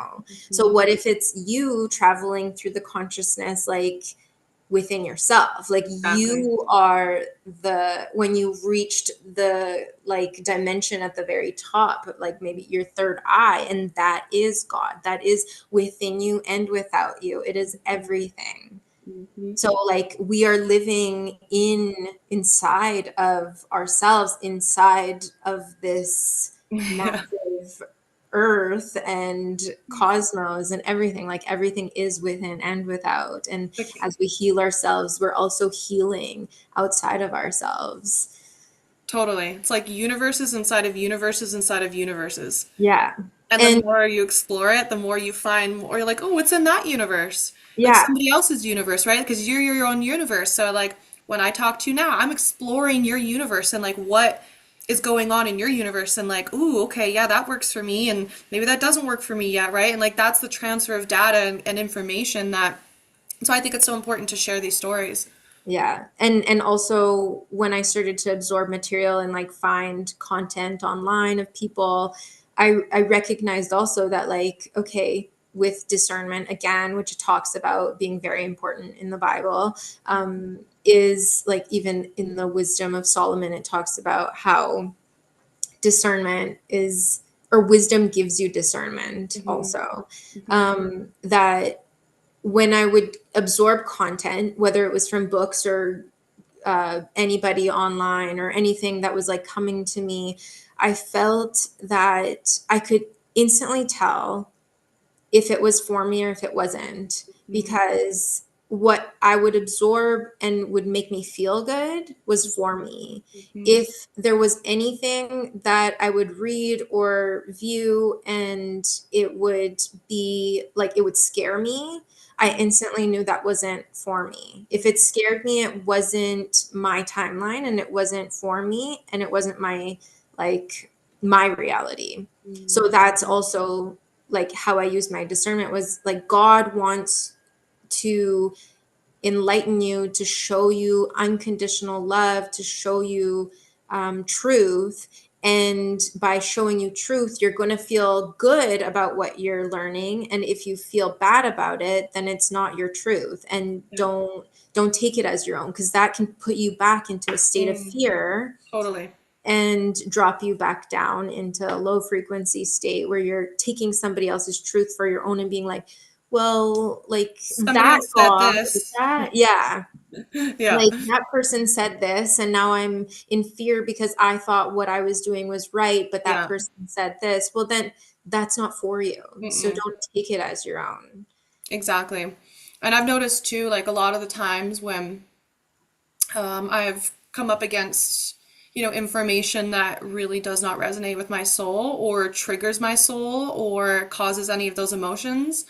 So
Mhm.
what if it's you traveling through the consciousness like within yourself? Like
Exactly.
you are the, when you've reached the like dimension at the very top, like maybe your third eye, and that is God. That is within you and without you. It is everything.
Mhm.
So like we are living inside of ourselves, inside of this
Yeah.
massive earth and cosmos and everything. Like everything is within and without. And
Like,
as we heal ourselves, we're also healing outside of ourselves.
totally. It's like universes inside of universes inside of universes.
Yeah.
And the
And
more you explore it, the more you find more, you're like, oh, what's in that universe? Like
yeah,
somebody else's universe, right? Because you're your own universe. So like when I talk to you now, I'm exploring your universe and like what is going on in your universe and like, ooh, okay, yeah, that works for me and maybe that doesn't work for me yet, right? And like that's the transfer of data and information that so I think it's so important to share these stories.
yeah. And also when I started to absorb material and like find content online of people, I recognized also that like, okay, with discernment again, which it talks about being very important in the Bible, is like even in the wisdom of Solomon, it talks about how discernment is, or wisdom gives you discernment
Hmm.
also.
Hmm.
That when I would absorb content, whether it was from books or anybody online or anything that was like coming to me, I felt that I could instantly tell if it was for me or if it wasn't, because what I would absorb and would make me feel good was for me.
Hmm.
If there was anything that I would read or view and it would be like it would scare me, I instantly knew that wasn't for me. If it scared me, it wasn't my timeline and it wasn't for me and it wasn't my like my reality. So that's also like how I use my discernment was like God wants to enlighten you, to show you unconditional love, to show you truth. And by showing you truth, you're going to feel good about what you're learning. And if you feel bad about it, then it's not your truth. And
Yeah.
don't take it as your own, because that can put you back into a state of
Mm,
fear
totally.
and drop you back down into a low frequency state where you're taking somebody else's truth for your own and being like, well, like
Somebody
that
else said
God,
this.
that, yeah,
Yeah.
like that person said this, and now I'm in fear because I thought what I was doing was right, but that
Yeah.
person said this. Well, then that's not for you. So
Mm-mm.
don't take it as your own.
Exactly. And I've noticed too, like a lot of the times when I've come up against, information that really does not resonate with my soul or triggers my soul or causes any of those emotions,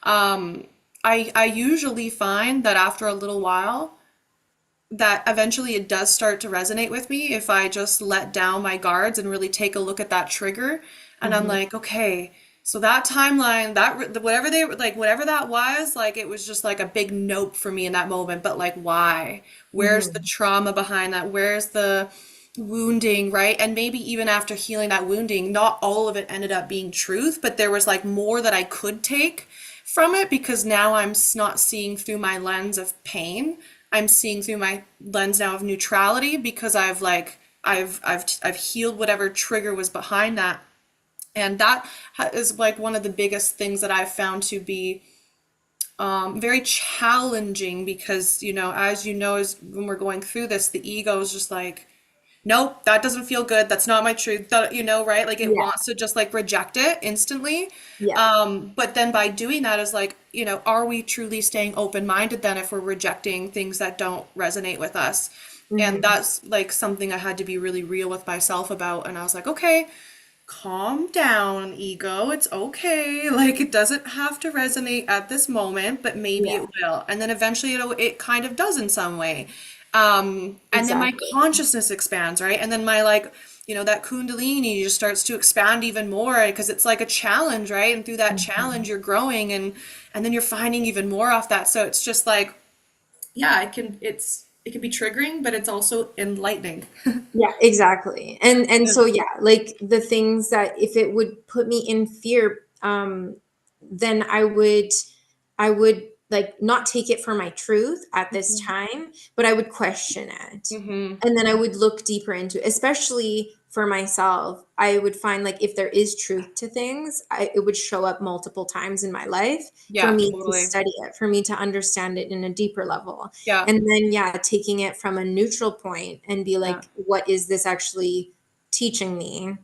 I usually find that after a little while, that eventually it does start to resonate with me if I just let down my guards and really take a look at that trigger. And I'm
Mhm.
like, okay, So that timeline, whatever they like, whatever that was, like it was just like a big nope for me in that moment. But like, why? Where's the
Hmm.
trauma behind that? Where's the wounding, right? And maybe even after healing that wounding, not all of it ended up being truth, but there was like more that I could take from it because now not seeing through my lens of pain. I'm seeing through my lens now of neutrality because I've healed whatever trigger was behind that. And that is like one of the biggest things that I've found to be very challenging because, as you know, as when we're going through this, the ego is just like, nope, that doesn't feel good. That's not my truth. Right? Like it
Yeah.
wants to just like reject it instantly.
Yeah.
But then by doing that is like, are we truly staying open-minded then if we're rejecting things that don't resonate with us? And
Hmm.
that's like something I had to be really real with myself about. And I was like, okay, calm down, ego. It's okay. Like it doesn't have to resonate at this moment, but maybe
Yeah.
it will. And then eventually it kind of does in some way. And then my
Exactly.
consciousness expands, right? And then my like, that kundalini just starts to expand even more because it's like a challenge, right? And through that
Mhm.
challenge you're growing and then you're finding even more off that. So it's just like, yeah, it can be triggering, but it's also enlightening.
Yeah, exactly. And
Yeah.
so yeah, like the things that if it would put me in fear, then I would like not take it for my truth at this
Mhm.
time, but I would question it.
Mhm.
And then I would look deeper into it, especially for myself. I would find like if there is truth to things, it would show up multiple times in my life for
Yeah,
me to
totally.
study it, for me to understand it in a deeper level.
Yeah.
And then, yeah, taking it from a neutral point and be
Yeah.
like, what is this actually teaching me?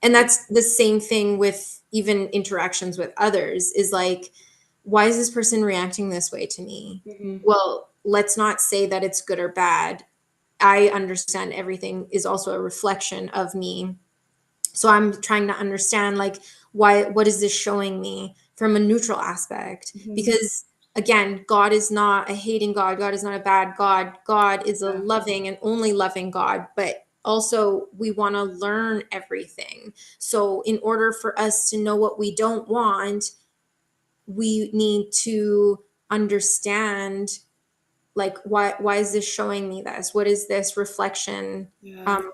And that's the same thing with even interactions with others is like, why is this person reacting this way to me?
Mhm.
Well, let's not say that it's good or bad. I understand everything is also a reflection of me. So I'm trying to understand like what is this showing me from a neutral aspect?
Mhm.
Because again, God is not a hating God. God is not a bad God. God is a
Yeah.
loving and only loving God, but also we want to learn everything. So in order for us to know what we don't want, we need to understand like why is this showing me this? What is this reflection?
Yeah.
um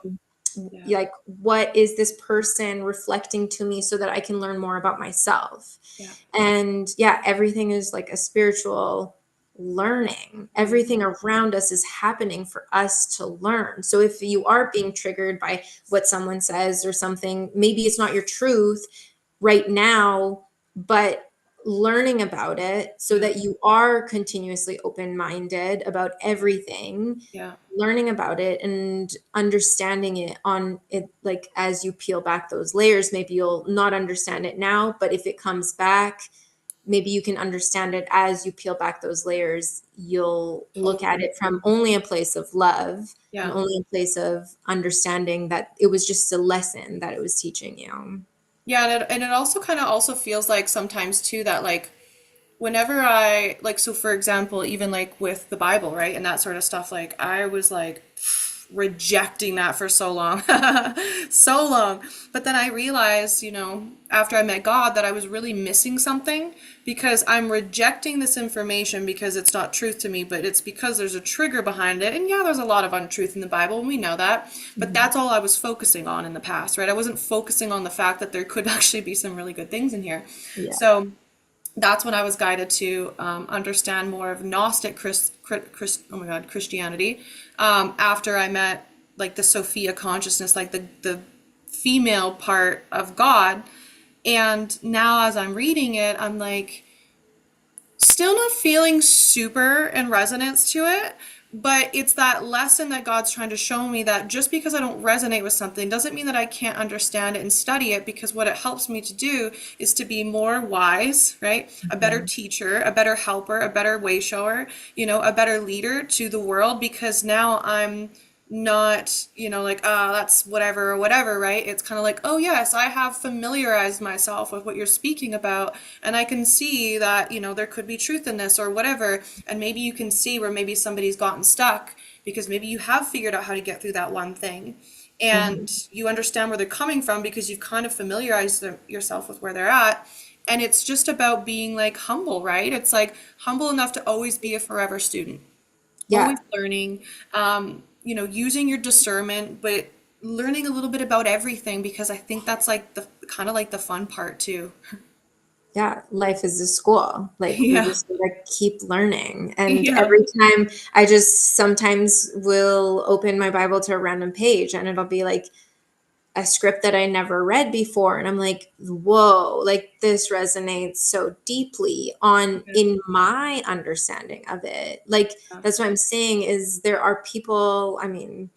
Yeah.
like what is this person reflecting to me so that I can learn more about myself?
Yeah.
And yeah, everything is like a spiritual learning. Everything
Mhm.
around us is happening for us to learn. So if you are being triggered by what someone says or something, maybe it's not your truth right now, but learning about it so
Yeah.
that you are continuously open minded about everything,
Yeah.
learning about it and understanding it on it, like as you peel back those layers, maybe you'll not understand it now, but if it comes back, maybe you can understand it as you peel back those layers. You'll look at
Totally.
it from only a place of love and
Yeah.
only a place of understanding that it was just a lesson that it was teaching you.
Yeah, and it also kind of also feels like sometimes too that like whenever I like so for example, even like with the Bible, right? And that sort of stuff, like I was like rejecting that for so long. So long. But then I realized, after I met God that I was really missing something because I'm rejecting this information because it's not truth to me, but it's because there's a trigger behind it. And yeah, there's a lot of untruth in the Bible, and we know that. But
Mhm.
that's all I was focusing on in the past, right? I wasn't focusing on the fact that there could actually be some really good things in here.
Yeah.
So that's when I was guided to understand more of Gnostic oh my God, Christianity. After I met like the Sophia consciousness, like the female part of God. And now as I'm reading it, I'm like still not feeling super in resonance to it. But it's that lesson that God's trying to show me that just because I don't resonate with something doesn't mean that I can't understand it and study it, because what it helps me to do is to be more wise, right? A better
Mhm.
teacher, a better helper, a better way shower, a better leader to the world, because now I'm not, like, that's whatever or whatever, right? It's kind of like, oh, yes, I have familiarized myself with what you're speaking about, and I can see that, there could be truth in this or whatever. And maybe you can see where maybe somebody's gotten stuck because maybe you have figured out how to get through that one thing.
Mhm.
and you understand where they're coming from because you've kind of familiarized yourself with where they're at. And it's just about being like humble, right? It's like humble enough to always be a forever student, always
Yeah.
learning, using your discernment, but learning a little bit about everything because I think that's like the kind of like the fun part too.
Yeah, life is a school. Like we
Yeah.
just gotta keep learning. And
Yeah.
every time I just sometimes will open my Bible to a random page and it'll be like a script that I never read before. And I'm like, whoa, like this resonates so deeply on
Yeah.
in my understanding of it. Like that's what I'm saying is there are people, I mean,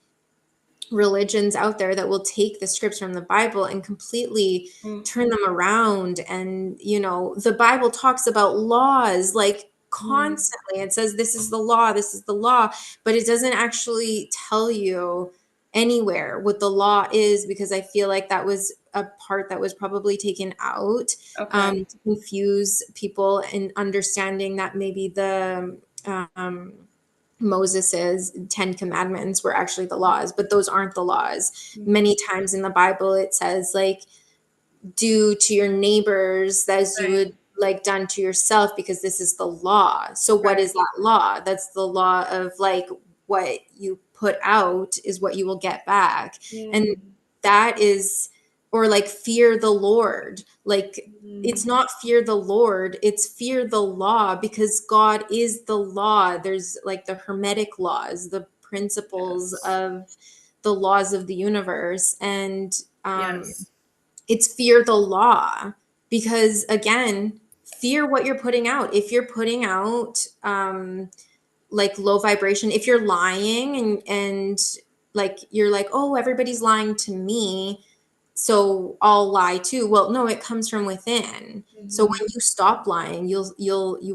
religions out there that will take the scripts from the Bible and completely
Mm,
turn them around. And, the Bible talks about laws like
mm,
constantly. It says, this is the law, this is the law, but it doesn't actually tell you anywhere what the law is because I feel like that was a part that was probably taken out
okay.
to confuse people in understanding that maybe the um, Moses's 10 commandments were actually the laws, but those aren't the laws.
Mhm.
Many times in the Bible, it says, like, do to your neighbors as you
Right,
would like done to yourself because this is the law. So what
right.
is that law? That's the law of like what you put out is what you will get back. And
Mm,
that is, or like fear the Lord. Like it's
mm,
not fear the Lord, it's fear the law because God is the law. There's like the hermetic laws, the principles
yes.
of the laws of the universe. And
Yes.
it's fear the law because again, fear what you're putting out. If you're putting out like low vibration, if you're lying and like you're like, oh, everybody's lying to me, so I'll lie too. Well, no, it comes from within. So
Hmm.
when you stop lying, you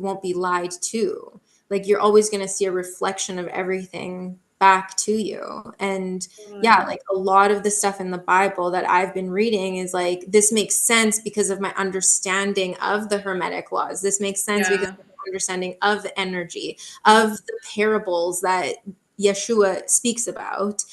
won't be lied to. Like you're always going to see a reflection of everything back to you. And
Totally.
yeah, like a lot of the stuff in the Bible that I've been reading is like this makes sense because of my understanding of the hermetic laws. This makes sense because
Yeah.
of my understanding of energy, of
Mhm.
the parables that Yeshua speaks about.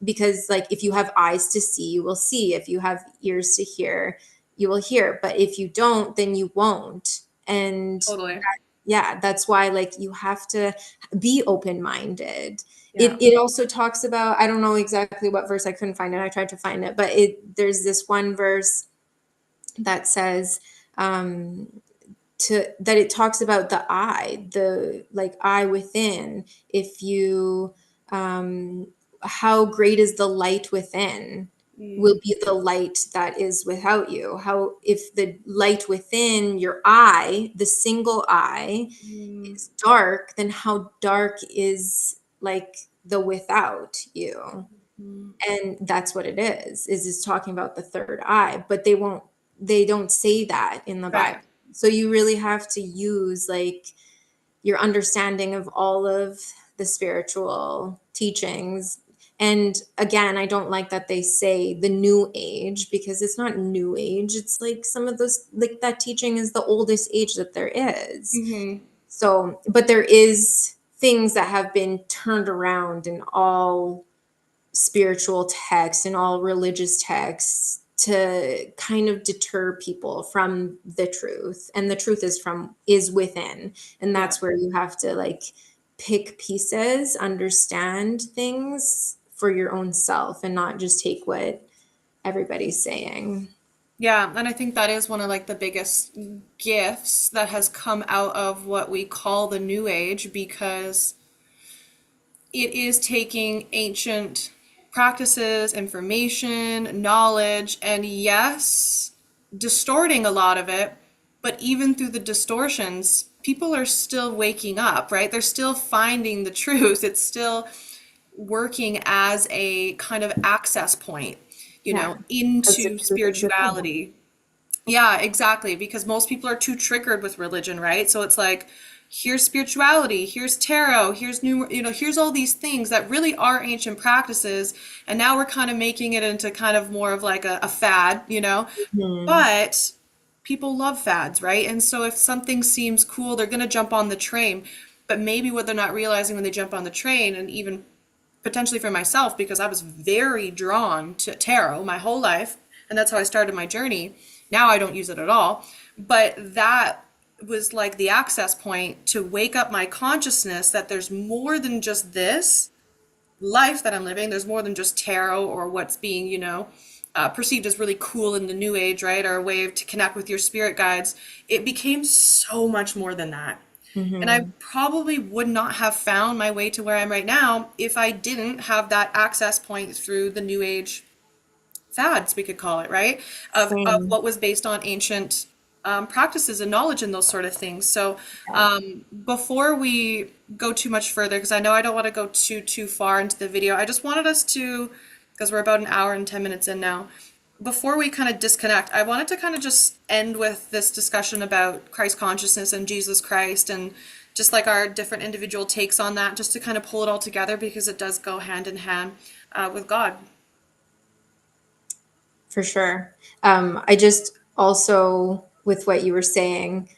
Because like if you have eyes to see, you will see. If you have ears to hear, you will hear. But if you don't, then you won't. And
Totally.
yeah, that's why like you have to be open-minded. it
Yeah.
it also talks about, I don't know exactly what verse, I couldn't find it, I tried to find it, but there's this one verse that says um it talks about the eye, the like eye within. If you how great is the light within will
Mm,
be the light that is without you. How if the light within your eye, the single eye,
mm,
is dark, then how dark is like the without you.
mm.
And that's what it is it's talking about the third eye, but they don't say that in the
Right.
Bible. So you really have to use like your understanding of all of the spiritual teachings. And again, I don't like that they say the new age because it's not new age. It's like some of those, like that teaching is the oldest age that there is.
Hmm.
So, but there is things that have been turned around in all spiritual texts and all religious texts to kind of deter people from the truth, and the truth is within. And
Yeah.
that's where you have to like pick pieces, understand things for your own self and not just take what everybody's saying.
Yeah. And I think that is one of like the biggest gifts that has come out of what we call the New Age because it is taking ancient practices, information, knowledge, and yes, distorting a lot of it. But even through the distortions, people are still waking up, right? They're still finding the truth. It's still working as a kind of access point,
Yeah, because the
into
truth is within.
spirituality. Yeah, exactly. Because most people are too triggered with religion, right? So it's like, here's spirituality, here's tarot, here's new, here's all these things that really are ancient practices. And now we're kind of making it into kind of more of like a fad.
Mhm.
But people love fads, right? And so if something seems cool, they're going to jump on the train. But maybe what they're not realizing when they jump on the train and even potentially for myself, because I was very drawn to tarot my whole life, and that's how I started my journey. Now I don't use it at all, but that was like the access point to wake up my consciousness that there's more than just this life that I'm living. There's more than just tarot or what's being, perceived as really cool in the new age, right? Or a way to connect with your spirit guides. It became so much more than that. And I
Mm-hmm.
probably would not have found my way to where I'm right now if I didn't have that access point through the new age fads, we could call it, right? Of
Same.
what was based on ancient practices and knowledge and those sort of things. So
Yeah.
before we go too much further, because I know I don't want to go too far into the video, I just wanted us to, because we're about an hour and 10 minutes in now, before we kind of disconnect, I wanted to kind of just end with this discussion about Christ consciousness and Jesus Christ and just like our different individual takes on that, just to kind of pull it all together because it does go hand in hand with God.
For sure. I just also, with what you were saying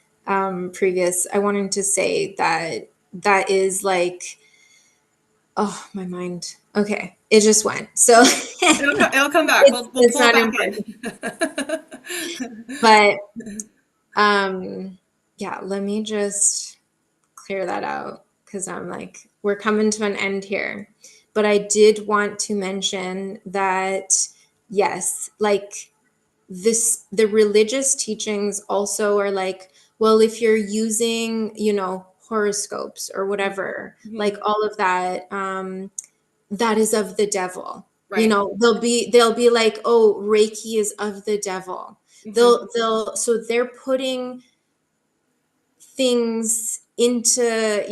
previous, I wanted to say that that is like, oh, my mind. Okay, it just went. So
It'll come back. We'll
it's
pull it
not
back
important.
in.
But yeah, let me just clear that out because I'm like, we're coming to an end here. But I did want to mention that, yes, like the religious teachings also are like, well, if you're using, horoscopes or whatever, like
Mhm.
all of that, that is of the devil.
Right.
They'll be like, oh, Reiki is of the devil.
Hmm.
So they're putting things into,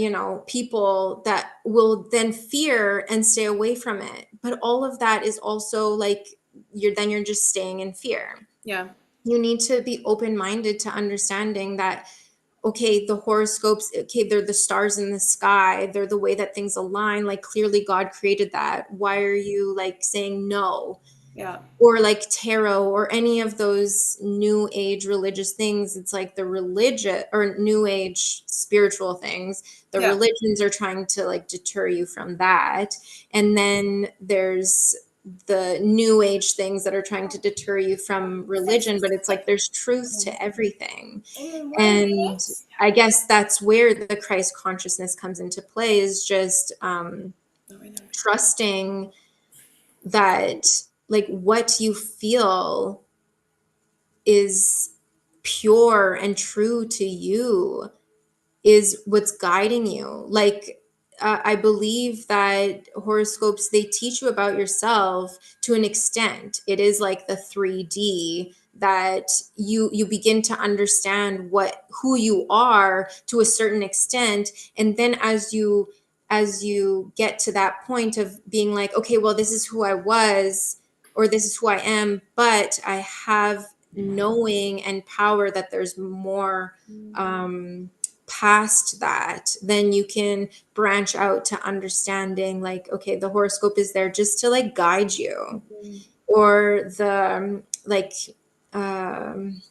people that will then fear and stay away from it. But all of that is also like, you're just staying in fear.
Yeah.
You need to be open-minded to understanding that, okay, the horoscopes, okay, they're the stars in the sky, they're the way that things align, like clearly God created that. Why are you like saying no?
Yeah.
Or like tarot or any of those new age religious things, it's like the religion or new age spiritual things, the
Yeah.
religions are trying to like deter you from that. And then there's the new age things that are trying to deter you from religion, but it's like there's truth to everything.
And what is
And
this?
I guess that's where the Christ consciousness comes into play, is just
Oh, I know.
trusting that like what you feel is pure and true to you is what's guiding you. Like I believe that horoscopes, they teach you about yourself to an extent. It is like the 3D that you begin to understand who you are to a certain extent, and then as you get to that point of being like, okay, well, this is who I was, or this is who I am, but I have knowing and power that there's more past that, then you can branch out to understanding like, okay, the horoscope is there just to like guide you,
Mhm.
or the um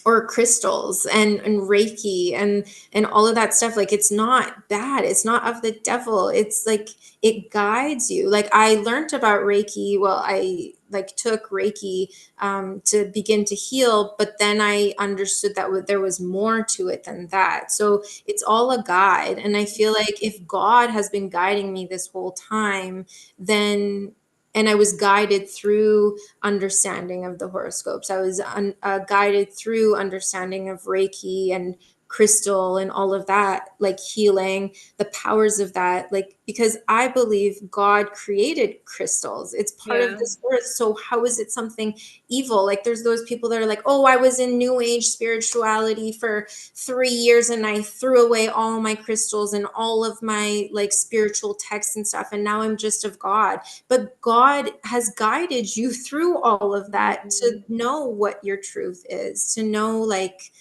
or crystals and Reiki and all of that stuff. Like it's not bad. It's not of the devil. It's like it guides you. Like I learned about Reiki. Well, I like took Reiki to begin to heal, but then I understood that there was more to it than that. So it's all a guide. And I feel like if God has been guiding me this whole time, then and I was guided through understanding of the horoscopes. I was guided through understanding of Reiki and crystal and all of that, like healing, the powers of that, like because I believe God created crystals. It's part of
Yeah.
this earth. So how is it something evil? Like there's those people that are like, oh, I was in new age spirituality for 3 years and I threw away all my crystals and all of my like spiritual texts and stuff. And now I'm just of God. But God has guided you through all of that to
Mhm.
know what your truth is, to know, like,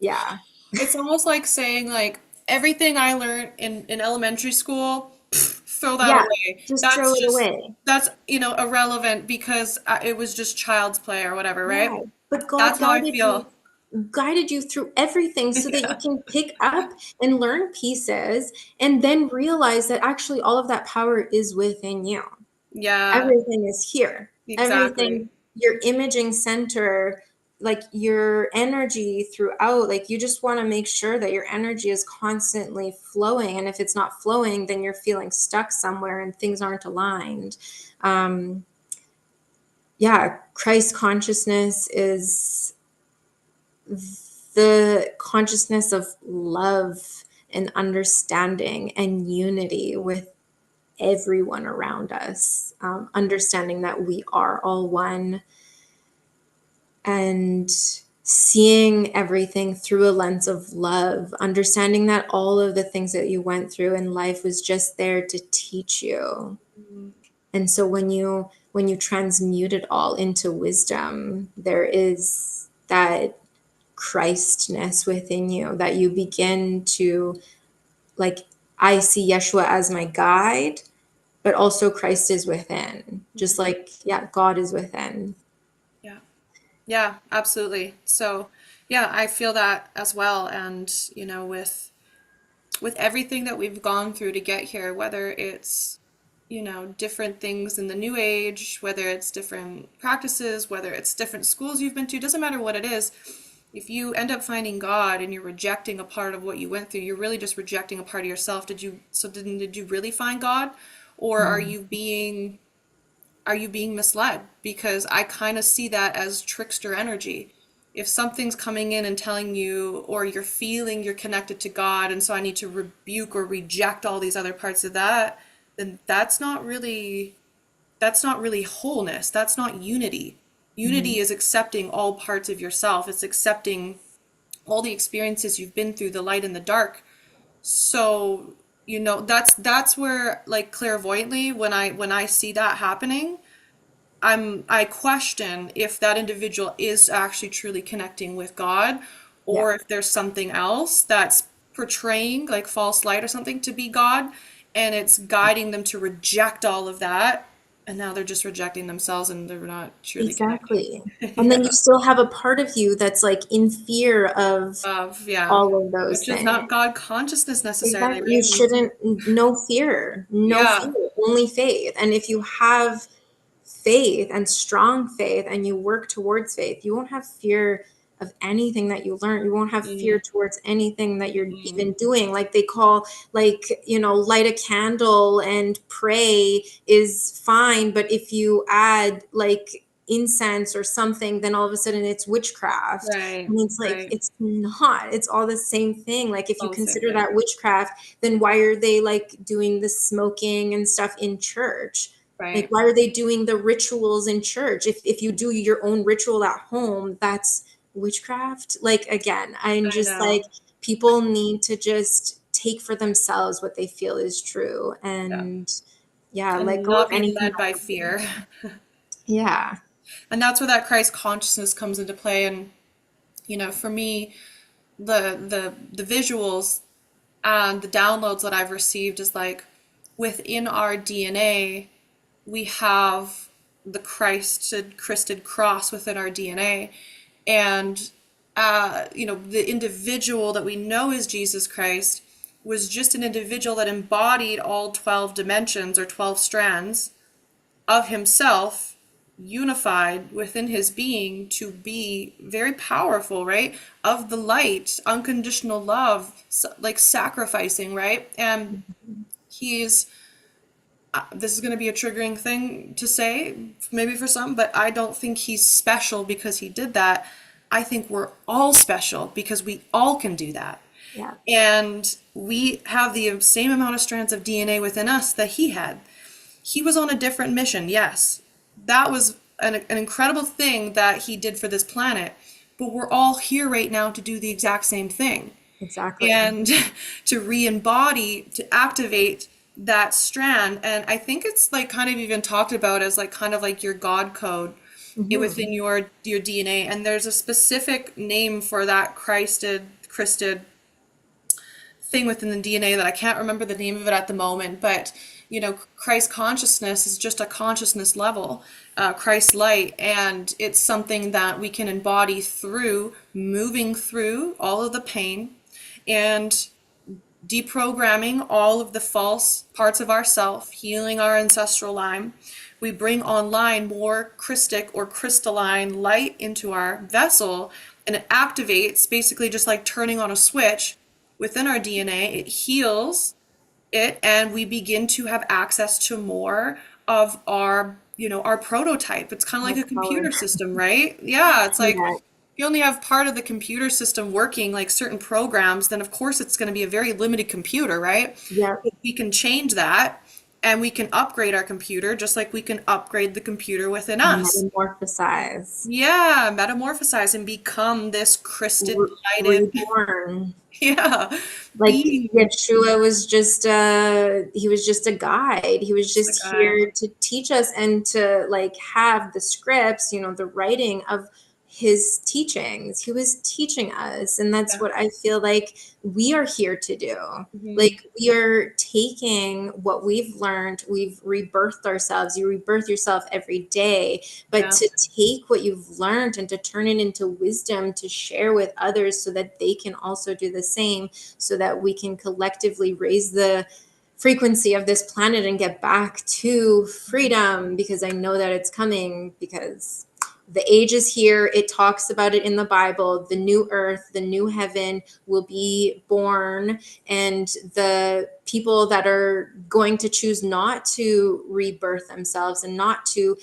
yeah,
It's almost like saying like everything I learned in elementary school, throw that
yeah,
away.
just throw
That's
it
just
away.
that's irrelevant because it was just child's play or whatever, right?
Right. But God
That's how I
guided you.
feel.
guided you through everything so that you
Yeah.
can pick up and learn pieces and then realize that actually all of that power is within you.
Yeah,
Everything is here.
exactly.
Everything, your imaging center, like your energy throughout, like you just want to make sure that your energy is constantly flowing. And if it's not flowing, then you're feeling stuck somewhere and things aren't aligned. Um, yeah, Christ consciousness is the consciousness of love and understanding and unity with everyone around us, understanding that we are all one and seeing everything through a lens of love, understanding that all of the things that you went through in life was just there to teach you.
Mhm.
And so when you transmute it all into wisdom, there is that Christness within you that you begin to, like, I see Yeshua as my guide, but also Christ is within. Just like, yeah, God is within.
Yeah. Yeah, absolutely. So, yeah, I feel that as well. And, with everything that we've gone through to get here, whether it's, different things in the new age, whether it's different practices, whether it's different schools you've been to, doesn't matter what it is. If you end up finding God and you're rejecting a part of what you went through, you're really just rejecting a part of yourself. Did you really find God? Or are you being misled? Because I kind of see that as trickster energy. If something's coming in and telling you, or you're feeling you're connected to God, and so I need to rebuke or reject all these other parts of that, then that's not really wholeness. That's not unity. Unity is accepting all parts of yourself. It's accepting all the experiences you've been through, the light and the dark. So, that's where, like, clairvoyantly, when I see that happening, I question if that individual is actually truly connecting with God,
Yeah,
or if there's something else that's portraying like false light or something to be God, and it's guiding them to reject all of that, and now they're just rejecting themselves and they're not truly connecting.
exactly. And then you
Yeah.
still have a part of you that's like in fear of
Yeah.
all of those
Which is
things.
not God consciousness necessarily,
Exactly. You
right? And
shouldn't, no fear,
yeah.
only faith. And if you have faith and strong faith and you work towards faith, you won't have fear of anything that you learn. You won't have fear
Mm,
towards anything that you're
mm,
even doing. Like they call, like, light a candle and pray is fine. But if you add like incense or something, then all of a sudden it's witchcraft.
right,
And it's like,
right.
it's not, it's all the same thing. Like if you
All the same
consider
thing.
that witchcraft, then why are they like doing the smoking and stuff in church? Like,
Right.
why are they doing the rituals in church? If you do your own ritual at home, that's witchcraft. Like, again, I'm
I
just like,
know.
people need to just take for themselves what they feel is true
Yeah.
and, yeah, let
And
go of
not be
anything
led
that
by
we're
fear.
thinking. Yeah.
And that's where that Christ consciousness comes into play. And, for me, the visuals and the downloads that I've received is like, within our DNA, we have the Christed cross within our DNA. And, the individual that we know is Jesus Christ was just an individual that embodied all 12 dimensions or 12 strands of himself, unified within his being to be very powerful, right? Of the light, unconditional love, like sacrificing, right? And he's this is going to be a triggering thing to say, maybe for some, but I don't think he's special because he did that. I think we're all special because we all can do that.
Yeah.
And we have the same amount of strands of DNA within us that he had. He was on a different mission, yes. That was an incredible thing that he did for this planet. But we're all here right now to do the exact same thing.
Exactly.
And to re-embody, to activate that strand. And I think it's like kind of even talked about as like kind of like your God code
Hmm.
within your DNA. And there's a specific name for that Christed thing within the DNA that I can't remember the name of it at the moment, but Christ consciousness is just a consciousness level, Christ light, and it's something that we can embody through moving through all of the pain and deprogramming all of the false parts of ourself, healing our ancestral line. We bring online more Christic or crystalline light into our vessel, and it activates, basically just like turning on a switch within our DNA. It heals it, and we begin to have access to more of our prototype. It's kind of like a
Power.
computer system, right? Yeah, it's like
Yeah.
if you only have part of the computer system working, like certain programs, then of course it's going to be a very limited computer, right?
Yeah.
But we can change that, and we can upgrade our computer just like we can upgrade the computer within us.
Metamorphosize.
Yeah, metamorphosize and become this Christed lighted,
Reborn.
yeah,
Like
being.
Yeshua was just he was just a guide. He was
Just the
just
guy.
here to teach us and to like have the scripts, the writing of his teachings. He was teaching us, and that's
Yeah.
what I feel like we are here to do.
Mhm.
Like we are taking what we've learned, we've rebirthed ourselves. You rebirth yourself every day, but
Yeah.
to take what you've learned and to turn it into wisdom to share with others so that they can also do the same, so that we can collectively raise the frequency of this planet and get back to freedom, because I know that it's coming, because the age is here. It talks about it in the Bible. The new earth, the new heaven will be born, and the people that are going to choose not to rebirth themselves and not to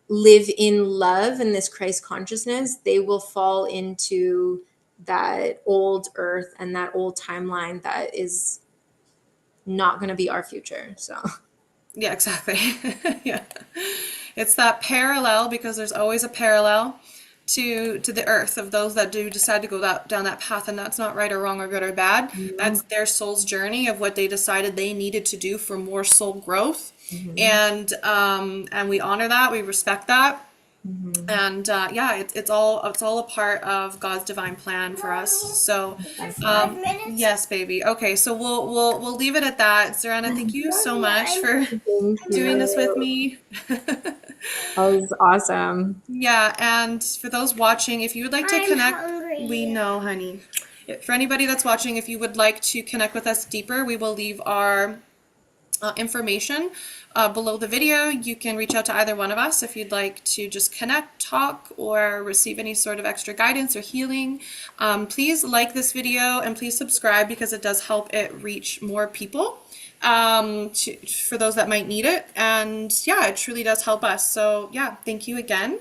live in love and this Christ consciousness, they will fall into that old earth and that old timeline that is not going to be our future. So
Yeah, exactly. Yeah. It's that parallel, because there's always a parallel to the earth of those that do decide to go down that path, and that's not right or wrong or good or bad. That's their soul's journey of what they decided they needed to do for more soul growth. And we honor that, we respect that. And yeah, it's all a part of God's divine plan for us. So,
For 5 minutes.
yes, baby. Okay, so we'll leave it at that. Zoranna, thank you so much for
thank
doing this with
you.
me.
That was awesome.
Yeah, and for those watching, if you would like to
I'm
connect,
hungry.
we know, honey. For anybody that's watching, if you would like to connect with us deeper, we will leave our information below the video. You can reach out to either one of us if you'd like to just connect, talk, or receive any sort of extra guidance or healing. Please like this video and please subscribe, because it does help it reach more people, for those that might need it. And yeah, it truly does help us. So yeah, thank you again.